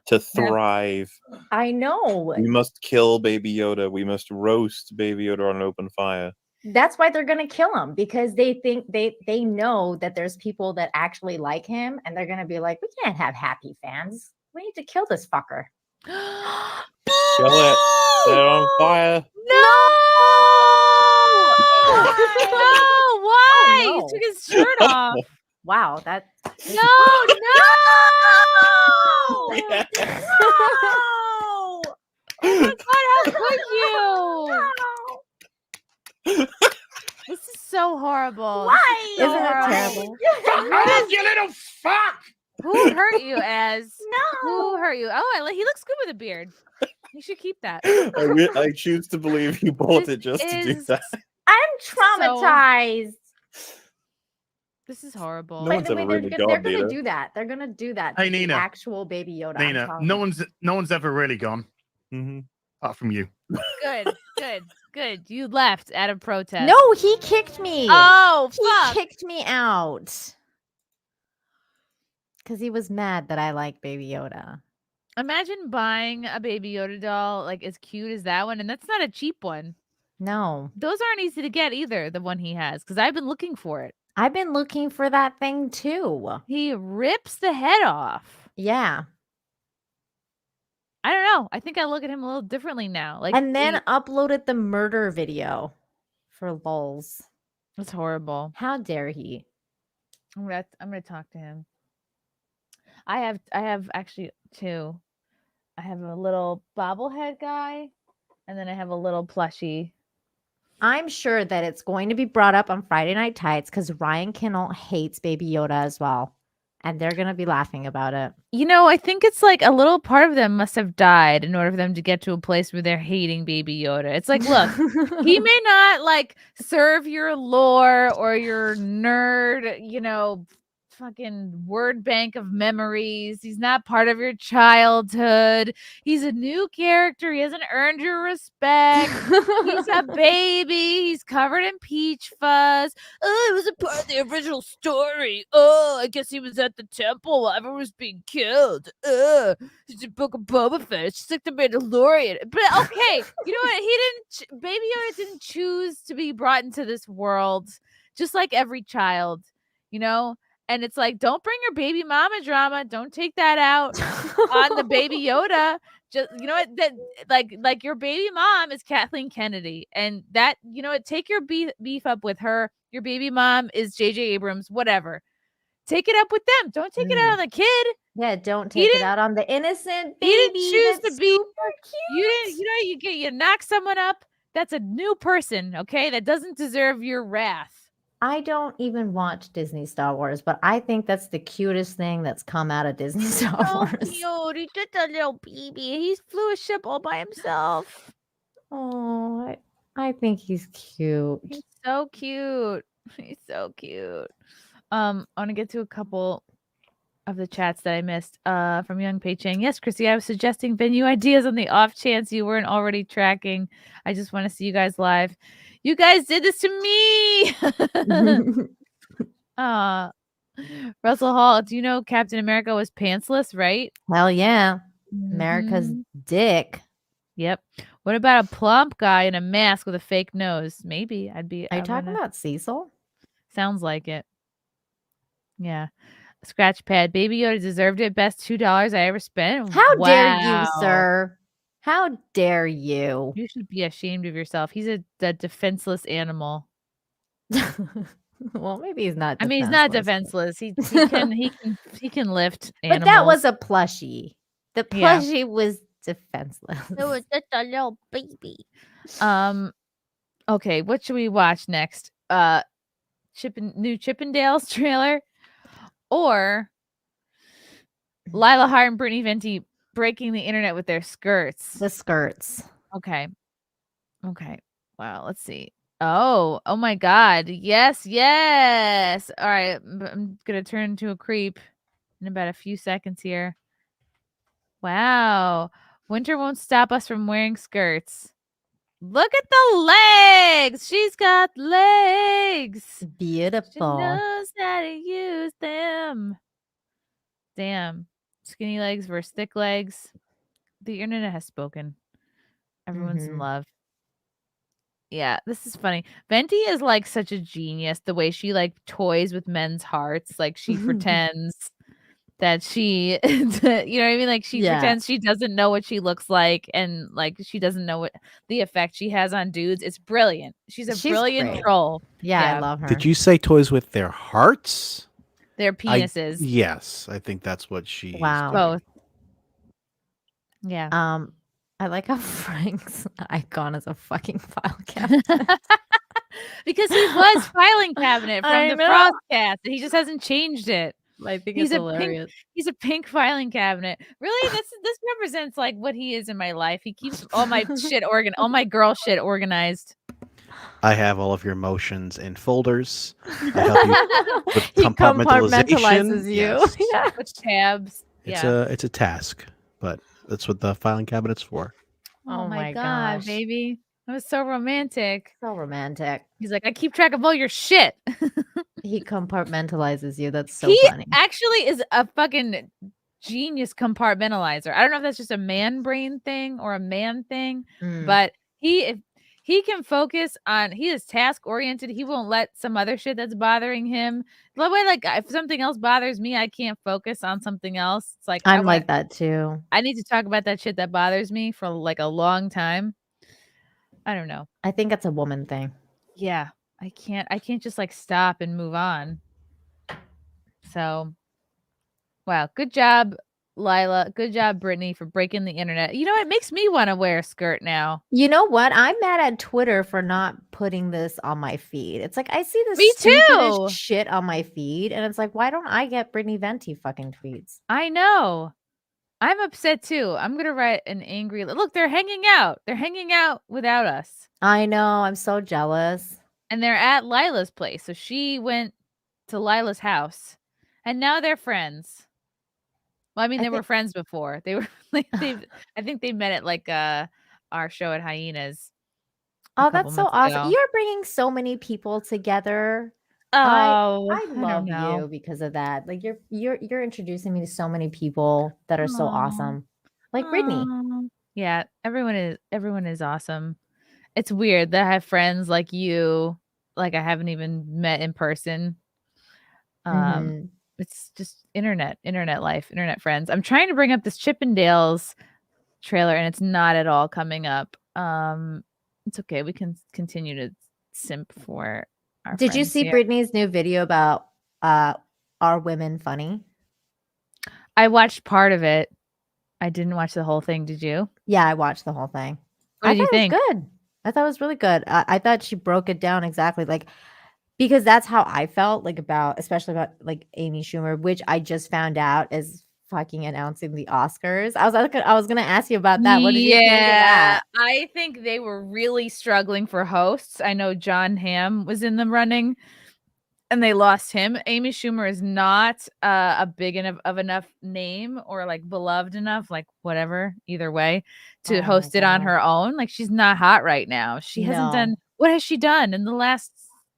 to thrive. I know. We must kill Baby Yoda. We must roast Baby Yoda on an open fire. That's why they're gonna kill him, because they think they know that there's people that actually like him, and they're gonna be like, we can't have happy fans. We need to kill this fucker. Kill it. Set it on fire. No! Why? Oh, no. He took his shirt off. Wow, that No! Yes. No! Oh my God, how could you? This is so horrible. Why? Isn't it terrible? You little fuck! Who hurt you, Az? No. Who hurt you? Oh, he looks good with a beard. You should keep that. I choose to believe you bought it just to do that. I'm traumatized. This is horrible. No one's ever really they're gone, gonna Nina. do that. They're gonna do that. Hey, to the Nina. actual Baby Yoda. Nina, no one's ever really gone. Apart from you. Good. You left out of protest. No, he kicked me. Oh, fuck. He kicked me out. Because he was mad that I like Baby Yoda. Imagine buying a Baby Yoda doll like as cute as that one, and that's not a cheap one. No. Those aren't easy to get either, the one he has, because I've been looking for it. I've been looking for that thing too. He rips the head off. Yeah. I don't know. I think I look at him a little differently now. Like, And then uploaded the murder video for lulz. That's horrible. How dare he? I'm gonna talk to him. I have actually two. I have a little bobblehead guy, and then I have a little plushie. I'm sure that it's going to be brought up on Friday Night Tights because Ryan Kinnell hates Baby Yoda as well. And they're going to be laughing about it. You know, I think it's like a little part of them must have died in order for them to get to a place where they're hating Baby Yoda. It's like, look, he may not like serve your lore or your nerd, you know, fucking word bank of memories. He's not part of your childhood. He's a new character. He hasn't earned your respect. He's a baby. He's covered in peach fuzz. Oh, it was a part of the original story. Oh, I guess he was at the temple while everyone was being killed. It's a book of Boba Fett. It's just like the Mandalorian. But okay, you know what? Baby Yoda didn't choose to be brought into this world, just like every child, you know? And it's like, don't bring your baby mama drama. Don't take that out on the Baby Yoda. Just, you know what? That like your baby mom is Kathleen Kennedy, and that, you know what? Take your beef up with her. Your baby mom is J.J. Abrams. Whatever. Take it up with them. Don't take it out on the kid. Yeah, don't take it out on the innocent baby. He didn't choose to be. Super cute. You didn't. You know, you knock someone up. That's a new person. Okay, that doesn't deserve your wrath. I don't even watch Disney Star Wars, but I think that's the cutest thing that's come out of Disney Star Wars. Cute. He's just a little baby. He flew a ship all by himself. Oh, I think he's cute. He's so cute. He's so cute. I want to get to a couple of the chats that I missed. From Young Pei Chang. Yes, Chrissy, I was suggesting venue ideas on the off chance you weren't already tracking. I just want to see you guys live. You guys did this to me. Russell Hall, do you know Captain America was pantsless, right? Hell yeah. America's dick. Yep. What about a plump guy in a mask with a fake nose? Maybe I'd be. Are you talking about Cecil? Sounds like it. Yeah. Scratch pad. Baby Yoda deserved it. Best $2 I ever spent. How dare you, sir? How dare you? You should be ashamed of yourself. He's a defenseless animal. Well, maybe he's not. I mean, he's not defenseless. He can lift animals. But that was a plushie. The plushie was defenseless. It was just a little baby. Okay, what should we watch next? New Chippendales trailer, or Lila Hart and Brittany Venti breaking the internet with their skirts. The skirts. Okay. Wow. Let's see. Oh my God. Yes. All right. I'm gonna turn into a creep in about a few seconds here. Wow. Winter won't stop us from wearing skirts. Look at the legs. She's got legs. Beautiful. She knows how to use them. Damn. Skinny legs versus thick legs. The internet has spoken. Everyone's in love. Yeah, this is funny. Venti is like such a genius. The way she like toys with men's hearts. Like she pretends that she, you know what I mean? Like she pretends she doesn't know what she looks like, and like she doesn't know what the effect she has on dudes. It's brilliant. She's brilliant great. troll. Yeah, I love her. Did you say toys with their hearts? Their penises. Yes, I think that's what she. Wow. Both. Yeah. I like how Frank's icon is a fucking file cabinet. Because he was filing cabinet from the Frostcast. He just hasn't changed it. I think it's hilarious. He's a pink filing cabinet. Really, this represents like what he is in my life. He keeps all my shit all my girl shit organized. I have all of your emotions in folders. I help you with He compartmentalization. compartmentalizes you. Yes. Yeah. With tabs. It's a task, but that's what the filing cabinet's for. Oh my God, gosh. baby. That was so romantic. So romantic. He's like, I keep track of all your shit. He compartmentalizes you. That's so he funny. actually is a fucking genius compartmentalizer. I don't know if that's just a man brain thing or a man thing, but he he can focus on. He is task oriented. He won't let some other shit that's bothering him. The way, like, if something else bothers me, I can't focus on something else. It's like I'm like that too. I need to talk about that shit that bothers me for like a long time. I don't know. I think it's a woman thing. Yeah, I can't just like stop and move on. So, wow, good job, Lila. Good job, Brittany, for breaking the internet. You know, it makes me want to wear a skirt now. You know what? I'm mad at Twitter for not putting this on my feed. It's like I see this Me stupidest too. shit on my feed, and it's like, why don't I get Brittany Venti fucking tweets? I know. I'm upset too. I'm gonna write an angry. Look, they're hanging out. They're hanging out without us. I know. I'm so jealous. And they're at Lila's place. So she went to Lila's house, and now they're friends. Well, I mean, they were friends before. They were like I think they met at like our show at Hyenas. Oh, that's so awesome. You're bringing so many people together. Oh, I love you because of that. Like you're introducing me to so many people that are so awesome. Like Brittany. Yeah, everyone is awesome. It's weird that I have friends like you, like I haven't even met in person. It's just internet life, internet friends. I'm trying to bring up this Chippendales trailer and it's not at all coming up. It's okay. We can continue to simp for our Did you see here. Brittany's new video about are women funny? I watched part of it. I didn't watch the whole thing. Did you? Yeah, I watched the whole thing. What did you think? It was good. I thought it was really good. I thought she broke it down exactly, like, because that's how I felt, like, especially about like Amy Schumer, which I just found out is fucking announcing the Oscars. I was gonna ask you about that. What did you think of that? I think they were really struggling for hosts. I know John Hamm was in the running and they lost him. Amy Schumer is not a big enough of enough name or like beloved enough, like whatever, either way, to host it on her own. Like she's not hot right now. She hasn't done, what has she done in the last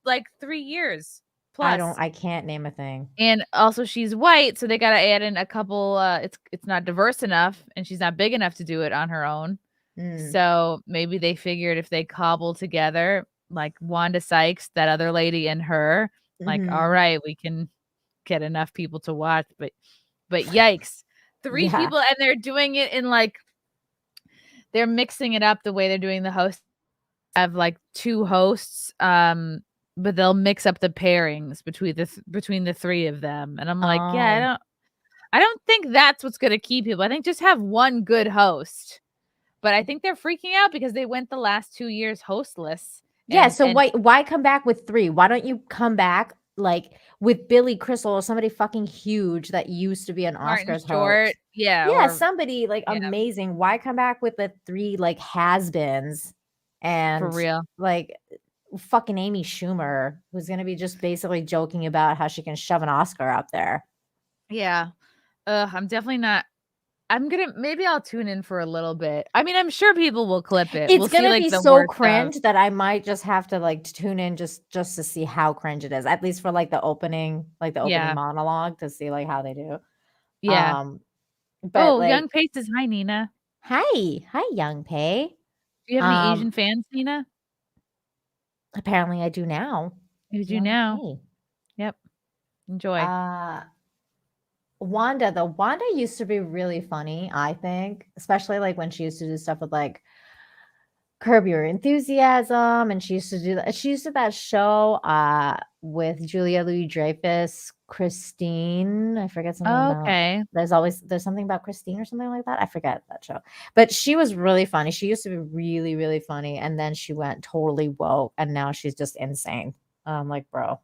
like 3 years? Plus. I can't name a thing. And also she's white, so they got to add in a couple it's not diverse enough and she's not big enough to do it on her own. So maybe they figured if they cobble together like Wanda Sykes, that other lady, and her, like, all right, we can get enough people to watch, but yikes. 3 people, and they're doing it in like they're mixing it up the way they're doing the host. Have like 2 hosts, but they'll mix up the pairings between the 3 of them. And I'm like, yeah, I don't think that's what's gonna keep people. I think just have one good host. But I think they're freaking out because they went the last 2 years hostless. Yeah, so why come back with 3? Why don't you come back like with Billy Crystal or somebody fucking huge that used to be an Oscars host? Yeah, somebody like amazing. Why come back with the 3 like has-beens and for real, like fucking Amy Schumer, who's gonna be just basically joking about how she can shove an Oscar up there? Yeah, I'm definitely not. Maybe I'll tune in for a little bit. I mean, I'm sure people will clip it. It's gonna be so cringe that I might just have to like tune in just to see how cringe it is, at least for like the opening monologue, to see like how they do. Yeah. But Young Pei says hi, Nina. Hi, Young Pei. Do you have any Asian fans, Nina? Apparently, I do now. You do now. Yep. Enjoy. Wanda used to be really funny, I think, especially like when she used to do stuff with like Curb Your Enthusiasm, and she used to do that show with Julia Louis-Dreyfus, Christine. I forget something about. There's something about Christine or something like that. I forget that show, but she was really funny. She used to be really, really funny, and then she went totally woke, and now she's just insane. I'm like, bro,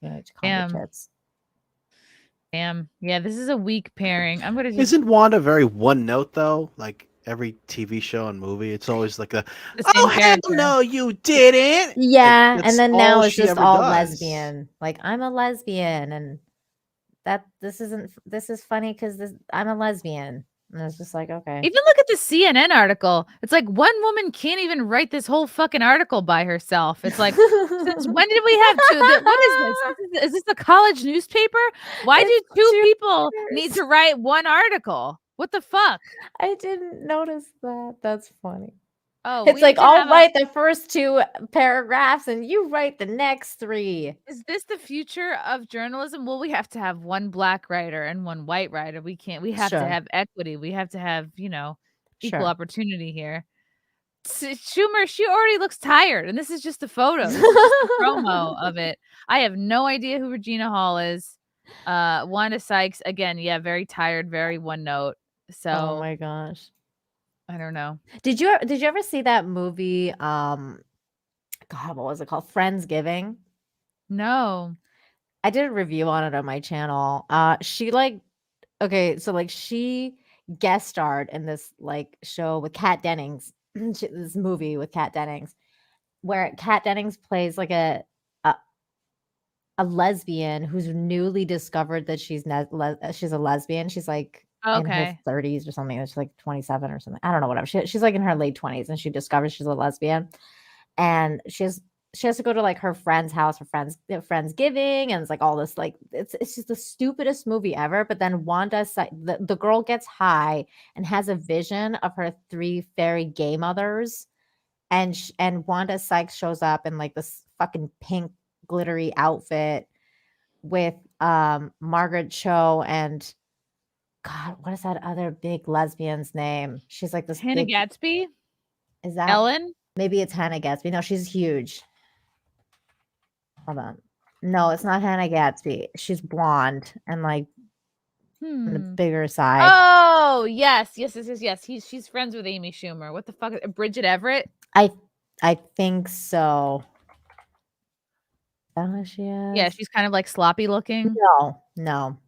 you know, calm your tits. Damn. Yeah, this is a weak pairing. I'm gonna. Isn't Wanda very one note though? Like every TV show and movie, it's always like hell no, you didn't. Yeah, like, and then now it's just all lesbian. Like I'm a lesbian, and this is funny because I'm a lesbian. And it's just like, okay. Even look at the CNN article. It's like one woman can't even write this whole fucking article by herself. It's like, since when did we have two? What is this? Is this a college newspaper? Why do 2 people need to write one article? What the fuck? I didn't notice that. That's funny. Oh, It's we like, need to I'll have write the first 2 paragraphs and you write the next 3. Is this the future of journalism? Well, we have to have one black writer and one white writer. We have to Sure. have equity. We have to have, equal Sure. opportunity here. Schumer, she already looks tired, and this is just a photo. This is just a promo of it. I have no idea who Regina Hall is. Wanda Sykes, again, yeah, very tired, very one note. Oh So my gosh. I don't know. Did you ever see that movie? God, what was it called? Friendsgiving. No. I did a review on it on my channel. She she guest starred in this show with Kat Dennings. This movie with Kat Dennings, where Kat Dennings plays like a lesbian who's newly discovered that she's a lesbian. She's like in her 30s or something. She's like 27 or something. I don't know, whatever. She's like in her late 20s and she discovers she's a lesbian, and she has to go to like her friend's house, her friendsgiving, and it's like all this it's just the stupidest movie ever. But then the girl gets high and has a vision of her 3 fairy gay mothers, and Wanda Sykes shows up in like this fucking pink glittery outfit with Margaret Cho and God, what is that other big lesbian's name? She's like this Hannah big, Gatsby? is that Ellen? Maybe it's Hannah Gatsby. No, she's huge. Hold on. No, it's not Hannah Gatsby. She's blonde and like on the bigger side. Oh, yes. She's friends with Amy Schumer. What the fuck? Bridget Everett? I think so. Is that who she is? Yeah, she's kind of like sloppy looking. No.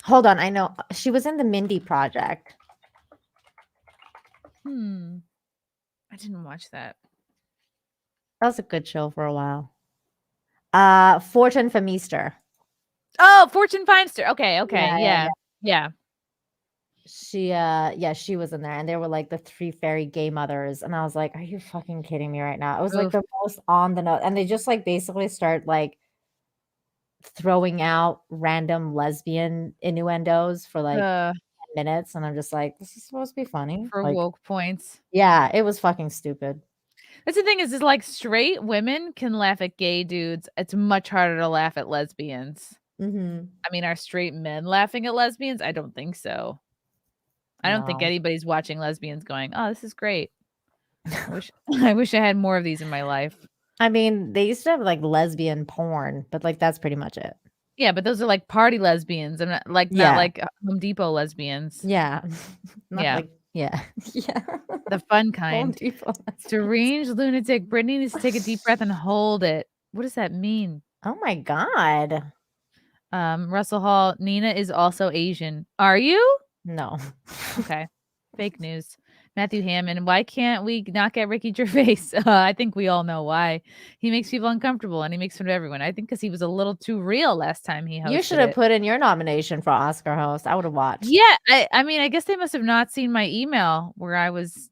Hold on. I know. She was in the Mindy Project. I didn't watch that. That was a good show for a while. Fortune Feimster. Oh, Fortune Feimster. Okay. Yeah. She was in there, and they were like the 3 fairy gay mothers, and I was like, are you fucking kidding me right now? It was like the most on the note, and they just like basically start like throwing out random lesbian innuendos for like 10 minutes, and I'm just like, this is supposed to be funny for like, woke points. Yeah, it was fucking stupid. That's the thing is like straight women can laugh at gay dudes. It's much harder to laugh at lesbians. Mm-hmm. I mean, are straight men laughing at lesbians? I don't think so. I don't think anybody's watching lesbians going, oh, this is great. I wish I had more of these in my life. I mean, they used to have like lesbian porn, but like that's pretty much it. Yeah, but those are like party lesbians and not like Home Depot lesbians. Yeah. Yeah. Yeah. The fun kind. Deranged lunatic. Brittany needs to take a deep breath and hold it. What does that mean? Oh my God. Russell Hall, Nina is also Asian. Are you? No. Okay. Fake news. Matthew Hammond, why can't we not get Ricky Gervais? I think we all know why. He makes people uncomfortable and he makes fun of everyone. I think because he was a little too real last time he hosted. You should have put in your nomination for Oscar host. I would have watched. Yeah. I mean, I guess they must have not seen my email where I was,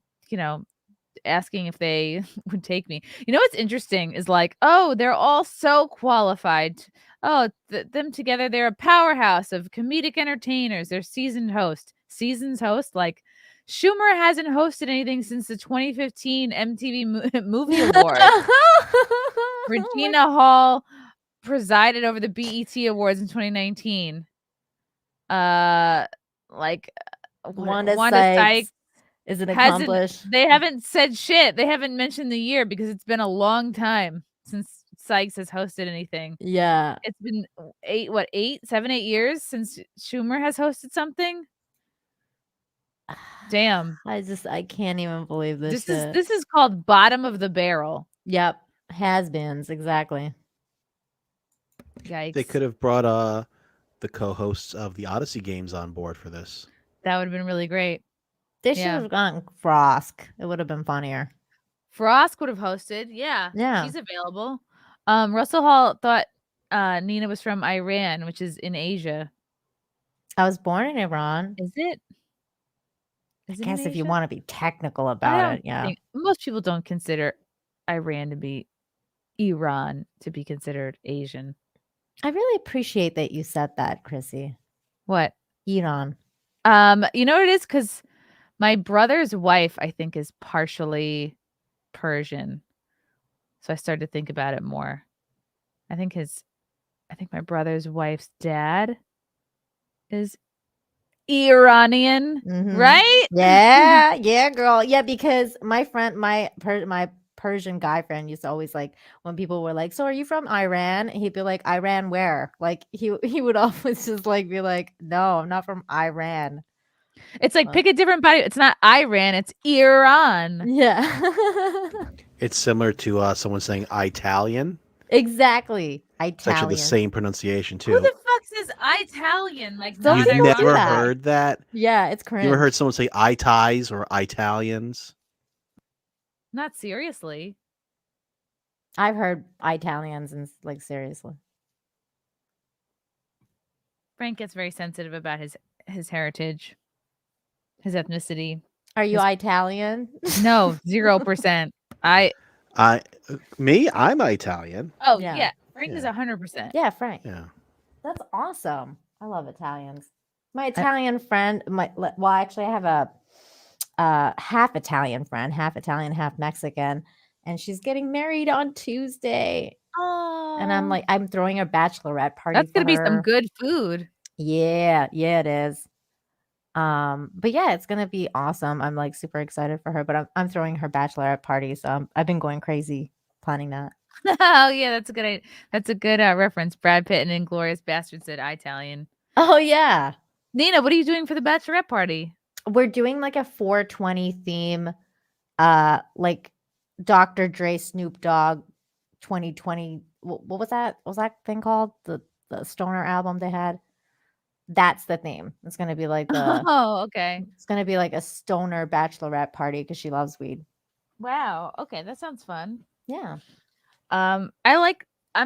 asking if they would take me. What's interesting is like, oh, they're all so qualified. Oh, them together, they're a powerhouse of comedic entertainers. They're seasoned host. Like Schumer hasn't hosted anything since the 2015 MTV Movie Awards. Regina Hall presided over the BET Awards in 2019. Wanda Sykes is it accomplished? They haven't said shit. They haven't mentioned the year because it's been a long time since Sykes has hosted anything. Yeah. It's been 7, 8 years since Schumer has hosted something. Damn. I can't even believe this. This is called bottom of the barrel. Yep. Has-beens, exactly. Yikes. They could have brought the co-hosts of the Odyssey games on board for this. That would have been really great. They should have gone Frosk. It would have been funnier. Frosk would have hosted. Yeah. She's available. Russell Hall thought Nina was from Iran, which is in Asia. I was born in Iran. Is it? I guess if you want to be technical about it, yeah. Most people don't consider Iran to be Iran to be considered Asian. I really appreciate that you said that, Chrissy. What? Iran. You know what it is? Because my brother's wife, I think, is partially Persian. So I started to think about it more. I think my brother's wife's dad is Iranian, right? Yeah, yeah, girl. Yeah, because my friend, my Persian guy friend used to always like when people were like, "So are you from Iran?" He'd be like, "Iran where?" Like he would always just like be like, "No, I'm not from Iran." It's like pick a different body. It's not Iran, it's Iran. Yeah. It's similar to someone saying Italian. Exactly. It's actually the Italian. same pronunciation too. Who the fuck says Italian? Like Some You've people do never that. heard that? Yeah, it's cringe. You ever heard someone say Itais or Italians? Not seriously. I've heard Italians and like seriously. Frank gets very sensitive about his heritage, his ethnicity. Are you Italian? No, 0%. I'm Italian. Oh yeah. Frank is 100%. Yeah, Frank. Yeah. That's awesome. I love Italians. My Italian friend, actually I have a half Italian friend, half Italian, half Mexican, and she's getting married on Tuesday. Oh. And I'm like, I'm throwing a bachelorette party. That's gonna be some good food. Yeah, it is. But yeah, it's gonna be awesome. I'm like super excited for her, but I'm throwing her bachelorette party, so I've been going crazy planning that. Oh yeah, that's a good reference. Brad Pitt and Inglourious Basterds said Italian. Oh yeah. Nina, what are you doing for the bachelorette party? We're doing like a 420 theme, like Dr. Dre, Snoop Dogg, 2020. What was that? What was that thing called? The stoner album they had. That's the theme. It's gonna be like the. Oh, okay. It's gonna be like a stoner bachelorette party because she loves weed. Wow. Okay, that sounds fun. Yeah. I'm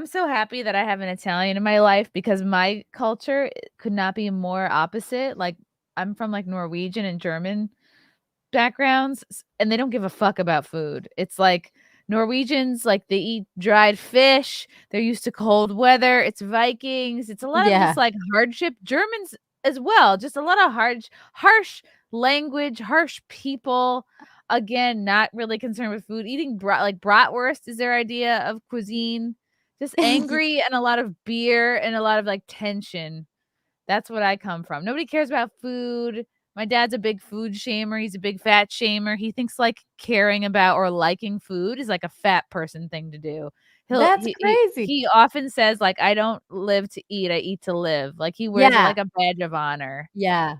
so happy that I have an Italian in my life because my culture could not be more opposite. Like I'm from like Norwegian and German backgrounds and they don't give a fuck about food. It's like Norwegians, like they eat dried fish. They're used to cold weather. It's Vikings. It's a lot of just like hardship. Germans as well. Just a lot of harsh language, harsh people. Again, not really concerned with food. Eating bratwurst is their idea of cuisine. Just angry and a lot of beer and a lot of like tension. That's what I come from. Nobody cares about food. My dad's a big food shamer. He's a big fat shamer. He thinks like caring about or liking food is like a fat person thing to do. That's crazy. He often says like, I don't live to eat. I eat to live. Like he wears it like a badge of honor. Yeah.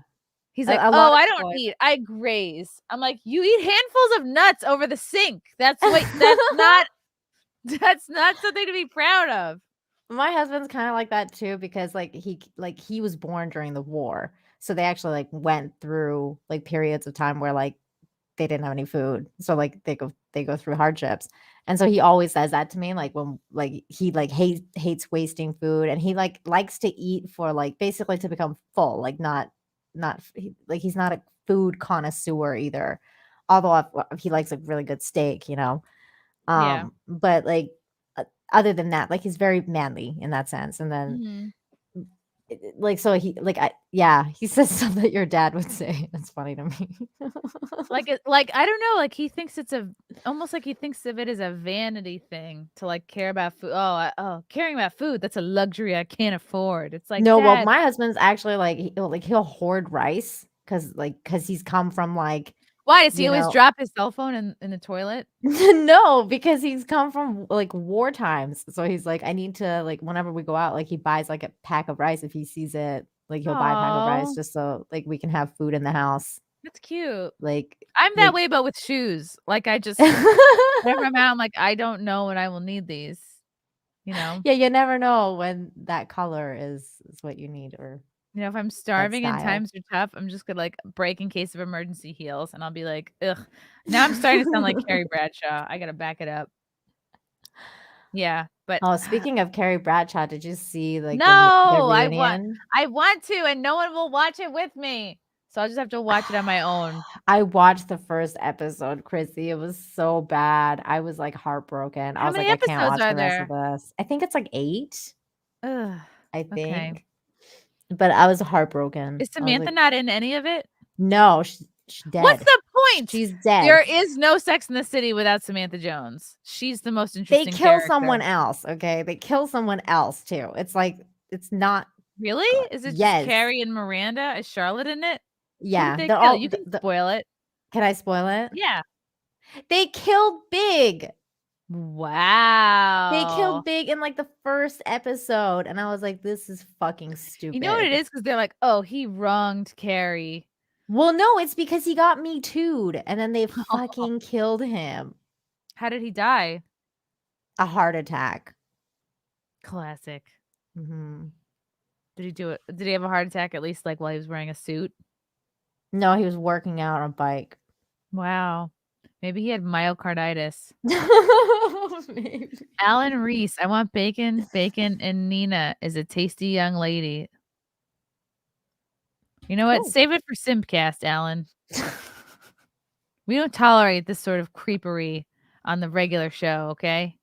He's like, oh, I don't eat. I graze. I'm like, you eat handfuls of nuts over the sink. That's not something to be proud of. My husband's kind of like that too because he was born during the war. So they actually like went through like periods of time where like they didn't have any food. So like they go through hardships. And so he always says that to me like when like he like hates wasting food and he like likes to eat for like basically to become full, like he's not a food connoisseur either. Although he likes a really good steak, you know. But like other than that, like he's very manly in that sense. And then like so he he says stuff that your dad would say. That's funny to me. like I don't know, like he thinks it's almost like he thinks of it as a vanity thing to like care about food. Caring about food, that's a luxury I can't afford. It's like no, Dad, well, my husband's actually like he'll hoard rice because he's come from like. Why does he always drop his cell phone in the toilet? No, because he's come from like war times. So he's like, I need to like whenever we go out, like he buys like a pack of rice if he sees it. Like he'll buy a pack of rice just so like we can have food in the house. That's cute. Like I'm that way, but with shoes. Like I just whenever I'm out, I'm like, I don't know when I will need these. You know? Yeah, you never know when that color is what you need or. You know, if I'm starving and times are tough, I'm just gonna like break in case of emergency heels, and I'll be like, ugh. Now I'm starting to sound like Carrie Bradshaw. I gotta back it up. Yeah, but speaking of Carrie Bradshaw, did you see like no? I want to, and no one will watch it with me, so I'll just have to watch it on my own. I watched the first episode, Chrissy. It was so bad. I was like heartbroken. I was like, I can't watch the rest of this. I think it's like 8. Ugh, I think. Okay. But I was heartbroken. Is Samantha not in any of it? No, she's dead. What's the point. She's dead. There is no Sex in the City without Samantha Jones. She's the most interesting. They kill someone else. Okay, they kill someone else too. It's like it's not really. Is it yes. just Carrie and Miranda? Is Charlotte in it? Yeah, they kill? You can spoil it. Can I spoil it? Yeah. They killed Big. Wow. They killed Big in like the first episode, and I was like, "This is fucking stupid." You know what it is? Because they're like, "Oh, he wronged Carrie." Well, no, it's because he got Me Too'd, and then they fucking killed him. How did he die? A heart attack. Classic. Mm-hmm. Did he do it? Did he have a heart attack at least like while he was wearing a suit? No, he was working out on a bike. Wow. Maybe he had myocarditis. Maybe. Alan Reese. I want bacon, and Nina is a tasty young lady. You know what? Save it for Simpcast, Alan. We don't tolerate this sort of creepery on the regular show, okay?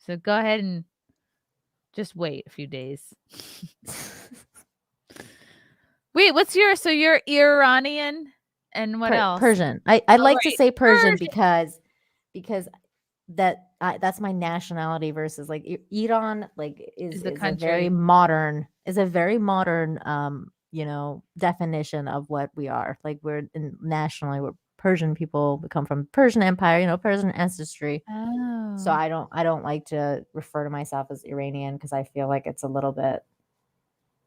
So go ahead and just wait a few days. Wait, so you're Iranian and what else? Persian. I like to say Persian because that's my nationality versus like Iran like is a very modern definition of what we are. Like nationally we're Persian people. We come from Persian Empire, Persian ancestry. Oh. So I don't like to refer to myself as Iranian because I feel like it's a little bit.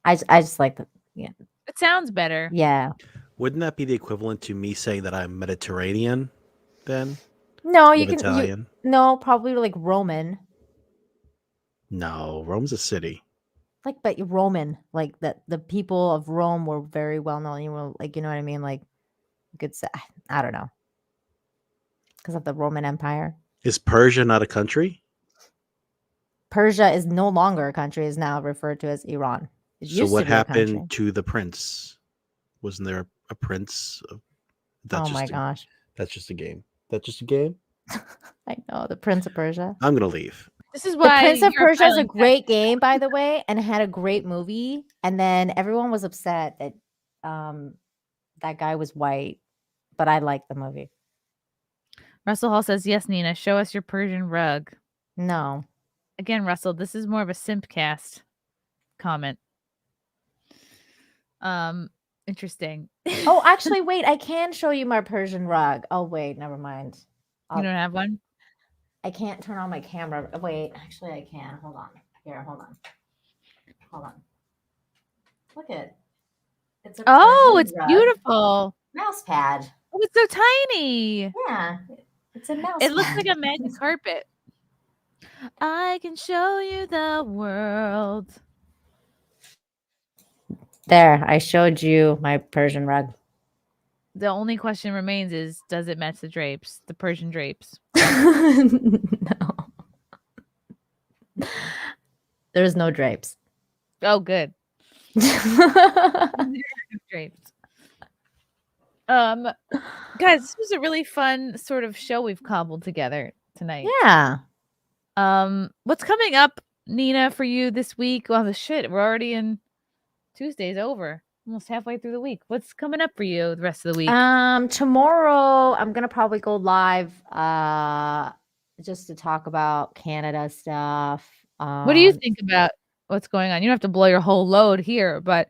I just like the It sounds better. Yeah. Wouldn't that be the equivalent to me saying that I'm Mediterranean then? No, you can Italian. No, probably like Roman. No, Rome's a city. But Roman, like that the people of Rome were very well known. You know what I mean? Like you could say I don't know. Because of the Roman Empire. Is Persia not a country? Persia is no longer a country, is now referred to as Iran. So what happened to the prince? Wasn't there a prince? Gosh. That's just a game. That's just a game? I know, the Prince of Persia. I'm going to leave. This is why the Prince of Persia is a great game, by the way, and had a great movie. And then everyone was upset that that guy was white, but I liked the movie. Russell Hall says, yes, Nina, show us your Persian rug. No. Again, Russell, this is more of a Simpcast comment. Interesting. Oh, actually, wait, I can show you my Persian rug. Oh, wait, never mind. You don't have one? I can't turn on my camera. Wait, actually, I can. Hold on. Here, hold on. Look at it's a it's rug. Beautiful. Mouse pad. Oh, it's so tiny. Yeah, it's a mouse It looks like a magic carpet. I can show you the world. There, I showed you my Persian rug. The only question remains is, does it match the drapes, the Persian drapes? No. There's no drapes. Oh, good. Drapes. Guys, this was a really fun sort of show we've cobbled together tonight. Yeah. What's coming up, Nina, for you this week? Well, we're already in Tuesday's over. Almost halfway through the week. What's coming up for you the rest of the week? Tomorrow I'm gonna probably go live just to talk about Canada stuff. What do you think about what's going on? You don't have to blow your whole load here, but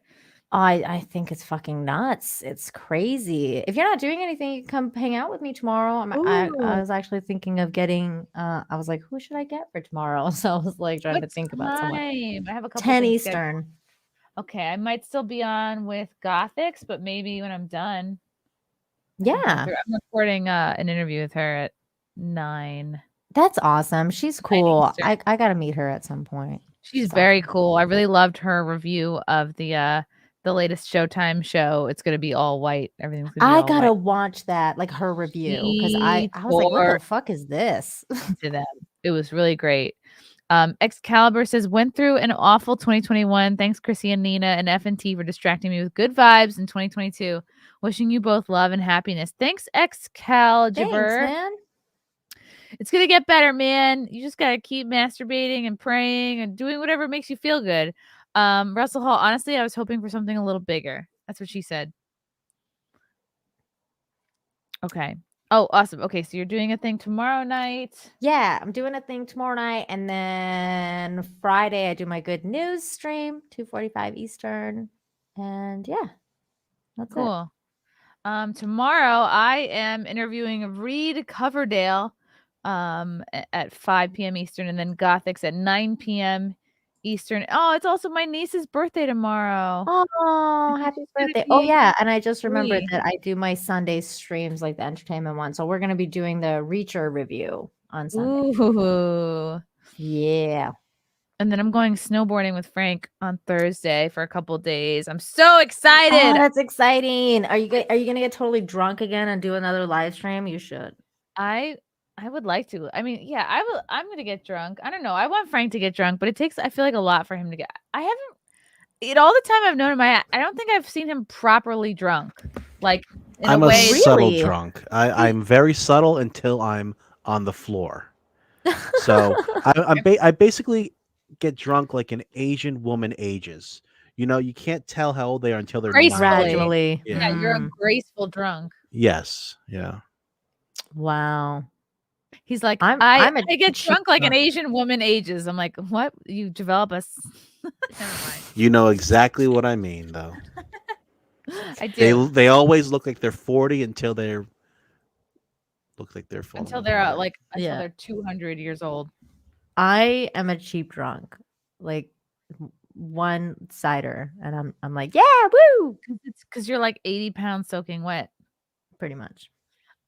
I think it's fucking nuts. It's crazy. If you're not doing anything, you can come hang out with me tomorrow. I was actually thinking of getting I was like, who should I get for tomorrow? So I was like trying to think about someone. I have a couple 10 Eastern. Okay, I might still be on with Gothics, but maybe when I'm done. Yeah. I'm recording an interview with her at 9. That's awesome. She's cool. I gotta meet her at some point. She's very cool. I really loved her review of the latest Showtime show. It's gonna be all white. Everything's gonna be all gotta white. watch that, like her review, because I was like, what the fuck is this? To them. It was really great. Excalibur says, went through an awful 2021. Thanks, Chrissy and Nina and F&T for distracting me with good vibes in 2022. Wishing you both love and happiness. Thanks, Excalibur. Thanks, man. It's going to get better, man. You just got to keep masturbating and praying and doing whatever makes you feel good. Russell Hall, honestly, I was hoping for something a little bigger. That's what she said. Okay. Oh, awesome. Okay, so you're doing a thing tomorrow night. Yeah, I'm doing a thing tomorrow night, and then Friday I do my good news stream, 2:45 Eastern, and yeah, that's it. Cool. Tomorrow I am interviewing Reed Coverdale at 5 p.m. Eastern, and then Gothics at 9 p.m. Eastern. Oh, it's also my niece's birthday tomorrow. Oh, happy birthday. Oh yeah, and I just remembered that I do my Sunday streams, like the entertainment one. So we're gonna be doing the Reacher review on Sunday. Ooh. Yeah. And then I'm going snowboarding with Frank on Thursday for a couple days. I'm so excited. Oh, that's exciting. Are you gonna get totally drunk again and do another live stream? You should. I would like to. I mean, yeah, I'm gonna get drunk. I don't know. I want Frank to get drunk, but it takes, I feel like, a lot for him to get. I haven't, all the time I've known him, I don't think I've seen him properly drunk. Like, in I'm a way, subtle Really? drunk. I'm very subtle until I'm on the floor. So I basically get drunk like an Asian woman ages. You know, you can't tell how old they are until they're 90. Gradually. Yeah. Yeah, you're a graceful drunk. Yes. Yeah. Wow. He's like, I'm I a get cheap drunk like an drunk. Asian woman ages. I'm like, what? You develop a never mind. You know exactly what I mean, though. I do. They always look like they're 40 until they're falling Until they're apart. until they're 200 years old. I am a cheap drunk. Like one cider, and I'm like, yeah, woo! It's because you're like 80 pounds soaking wet. Pretty much.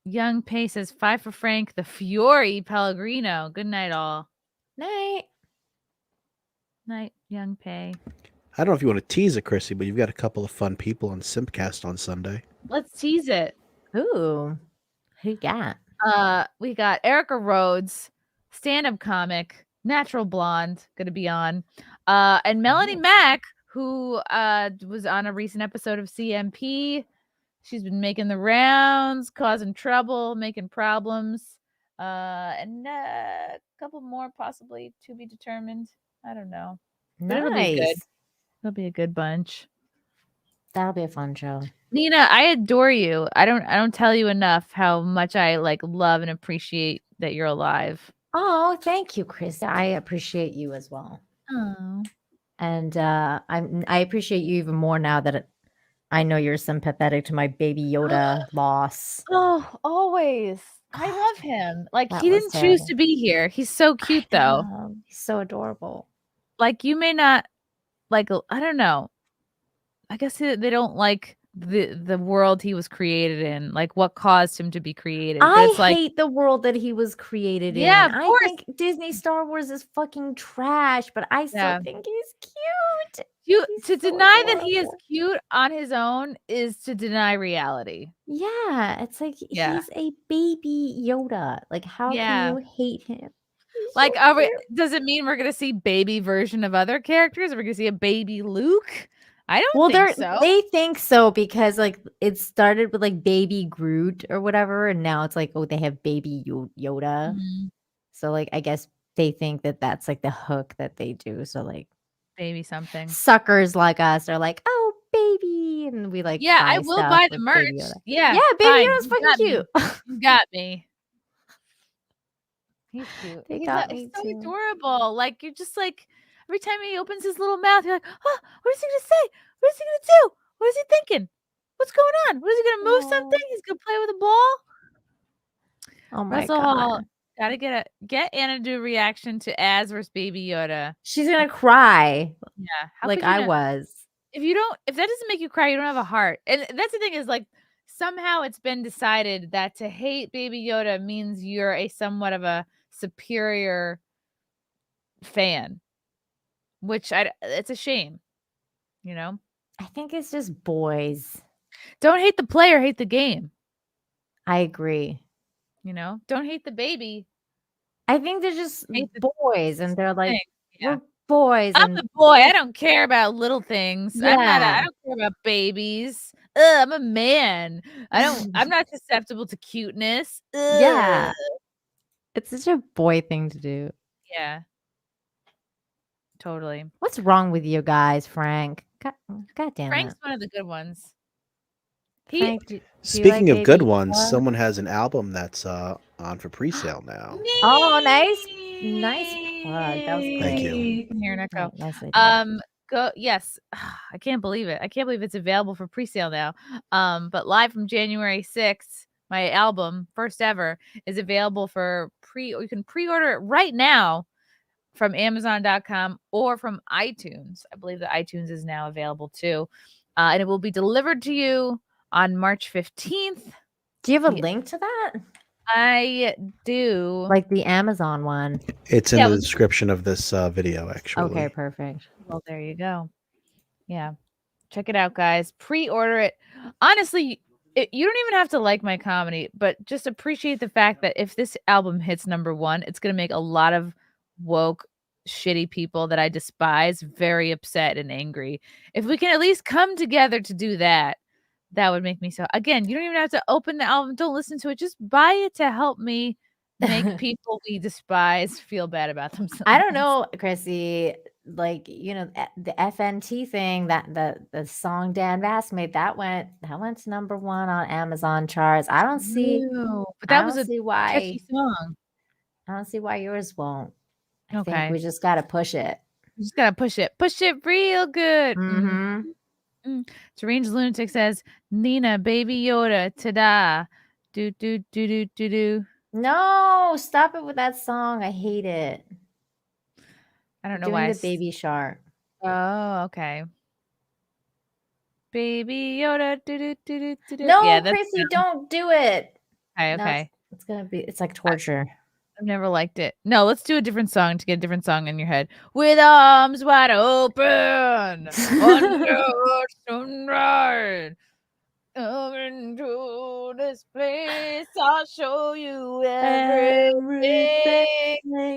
Young Pay says 5 for Frank, the Fiore Pellegrino. Good night, all. Night. Night, Young Pay. I don't know if you want to tease it, Chrissy, but you've got a couple of fun people on Simpcast on Sunday. Let's tease it. Ooh. Who you got? We got Erica Rhodes, stand-up comic, natural blonde, gonna be on. And Melanie Mack, who was on a recent episode of CMP. She's been making the rounds, causing trouble, making problems. And a couple more possibly to be determined. I don't know. But it'll be good. It'll be a good bunch. That'll be a fun show. Nina, I adore you. I don't tell you enough how much I love and appreciate that you're alive. Oh, thank you, Chris. I appreciate you as well. Oh. And I appreciate you even more now that I know you're sympathetic to my baby Yoda loss. Oh, always. I love him. Like, That he was didn't choose terrible. to be here. He's so cute, though. He's so adorable. Like, you may not I don't know. I guess they don't like the world he was created in, like what caused him to be created. But I it's like, hate the world that he was created Yeah, in. of I course. think Disney Star Wars is fucking trash, but I still Yeah. think he's cute. to deny that he is cute on his own is to deny reality. Yeah, it's like Yeah. he's a baby Yoda. Like, how Yeah. can you hate him? He's Like, so cute. does it mean we're gonna see baby version of other characters? Are we gonna see a baby Luke? I don't Well, think so. they think so because like it started with like baby Groot or whatever, and now it's like, oh, they have baby Yoda. Mhm. So like, I guess they think that that's like the hook that they do. So like, Baby something. suckers like us are like, oh, baby, and we like, Yeah, I buy will stuff buy the with merch. Baby Yoda. Yeah, Yeah, Baby fine. Yoda's You fucking got me. cute. You got me. He's cute. They He's, got he's me so too. adorable. Like, you're just like, every time he opens his little mouth, you're like, oh, what is he gonna say? What is he gonna do? What is he thinking? What's going on? What is he gonna move something? He's gonna play with a ball. Oh my Russell god, Hall, gotta get Anna to do a reaction to Az versus Baby Yoda. she's gonna cry. Yeah, how like could you I not? was. If that doesn't make you cry, you don't have a heart. And that's the thing is, like, somehow it's been decided that to hate Baby Yoda means you're a somewhat of a superior fan, which it's a shame, you know? I think it's just boys. Don't hate the player, hate the game, I agree. you know? Don't hate the baby. I think they're just Hate the boys, and they're like, Yeah. we're boys. I'm And a boy. I don't care about little things. I Yeah. don't care about babies. I'm a man. I'm not susceptible to cuteness. yeah, Ugh. it's such a boy thing to do. Yeah. Totally. What's wrong with you guys, Frank? God damn Frank's it. one of the good ones. Frank, do you Speaking like of good Baby ones, Yoda? someone has an album that's on for pre-sale now. Oh, nice plug. That was Thank great. you. You can hear an echo. Nicely done. Go. Yes, I can't believe it. I can't believe it's available for pre-sale now. But live from January 6th, my album, first ever, is available for you can pre-order it right now from Amazon.com or from iTunes. I believe that iTunes is now available too. And it will be delivered to you on March 15th. Do you have a link to that? I do. Like the Amazon one. It's in the description of this video, actually. Okay, perfect. Well, there you go. Yeah. Check it out, guys. Pre-order it. Honestly, you don't even have to like my comedy, but just appreciate the fact that if this album hits #1, it's going to make a lot of woke, shitty people that I despise very upset and angry. If we can at least come together to do that, that would make me so. Again, you don't even have to open the album. Don't listen to it. Just buy it to help me make people we despise feel bad about themselves. I don't know, Chrissy. Like, you know, the FNT thing, that the song Dan Bass made, that went to #1 on Amazon charts. I don't see, But that was a see why. catchy song. I don't see why yours won't. I think Okay. we just got to push it. You just gotta push it. Push it real good. Mm-hmm. Deranged Lunatic says, Nina, Baby Yoda, ta-da. Do, do, do, do, do, do. No, stop it with that song. I hate it. I don't know Doing why. the baby shark. Oh, okay. Baby Yoda, do, do, do, do, do, do. No, Yeah, that's Chrissy, don't do it. okay. No, Okay. it's like torture. I've never liked it. No, let's do a different song to get a different song in your head. With arms wide open, under sunrise, come into this place. I'll show you everything.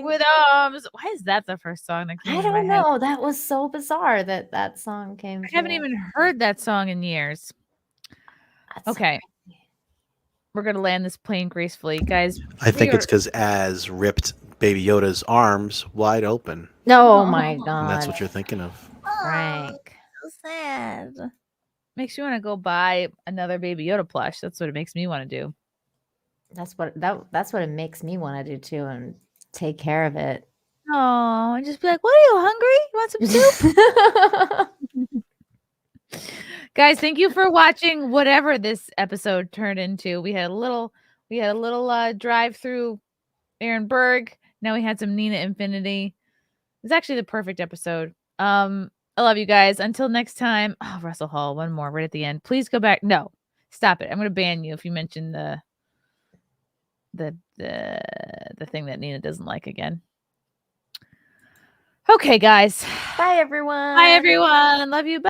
With arms. Why is that the first song that came I in my don't head? know. That was so bizarre that song came. I haven't even heard that song in years. Okay. We're going to land this plane gracefully. Guys, I think it's because Az ripped Baby Yoda's arms wide open. Oh my God. And that's what you're thinking of. Frank. So sad. Makes you want to go buy another Baby Yoda plush. That's what it makes me want to do. That's what it makes me want to do too, and take care of it. Oh, and just be like, what are you, hungry? You want some soup? Guys, thank you for watching whatever this episode turned into. We had a little drive through Aaron Berg. Now we had some Nina Infinity. It's actually the perfect episode. I love you guys. Until next time. Oh, Russell Hall, one more right at the end. Please go back. No, stop it. I'm going to ban you if you mention the thing that Nina doesn't like again. Okay, guys. Bye, everyone. Bye, everyone. Love you. Bye.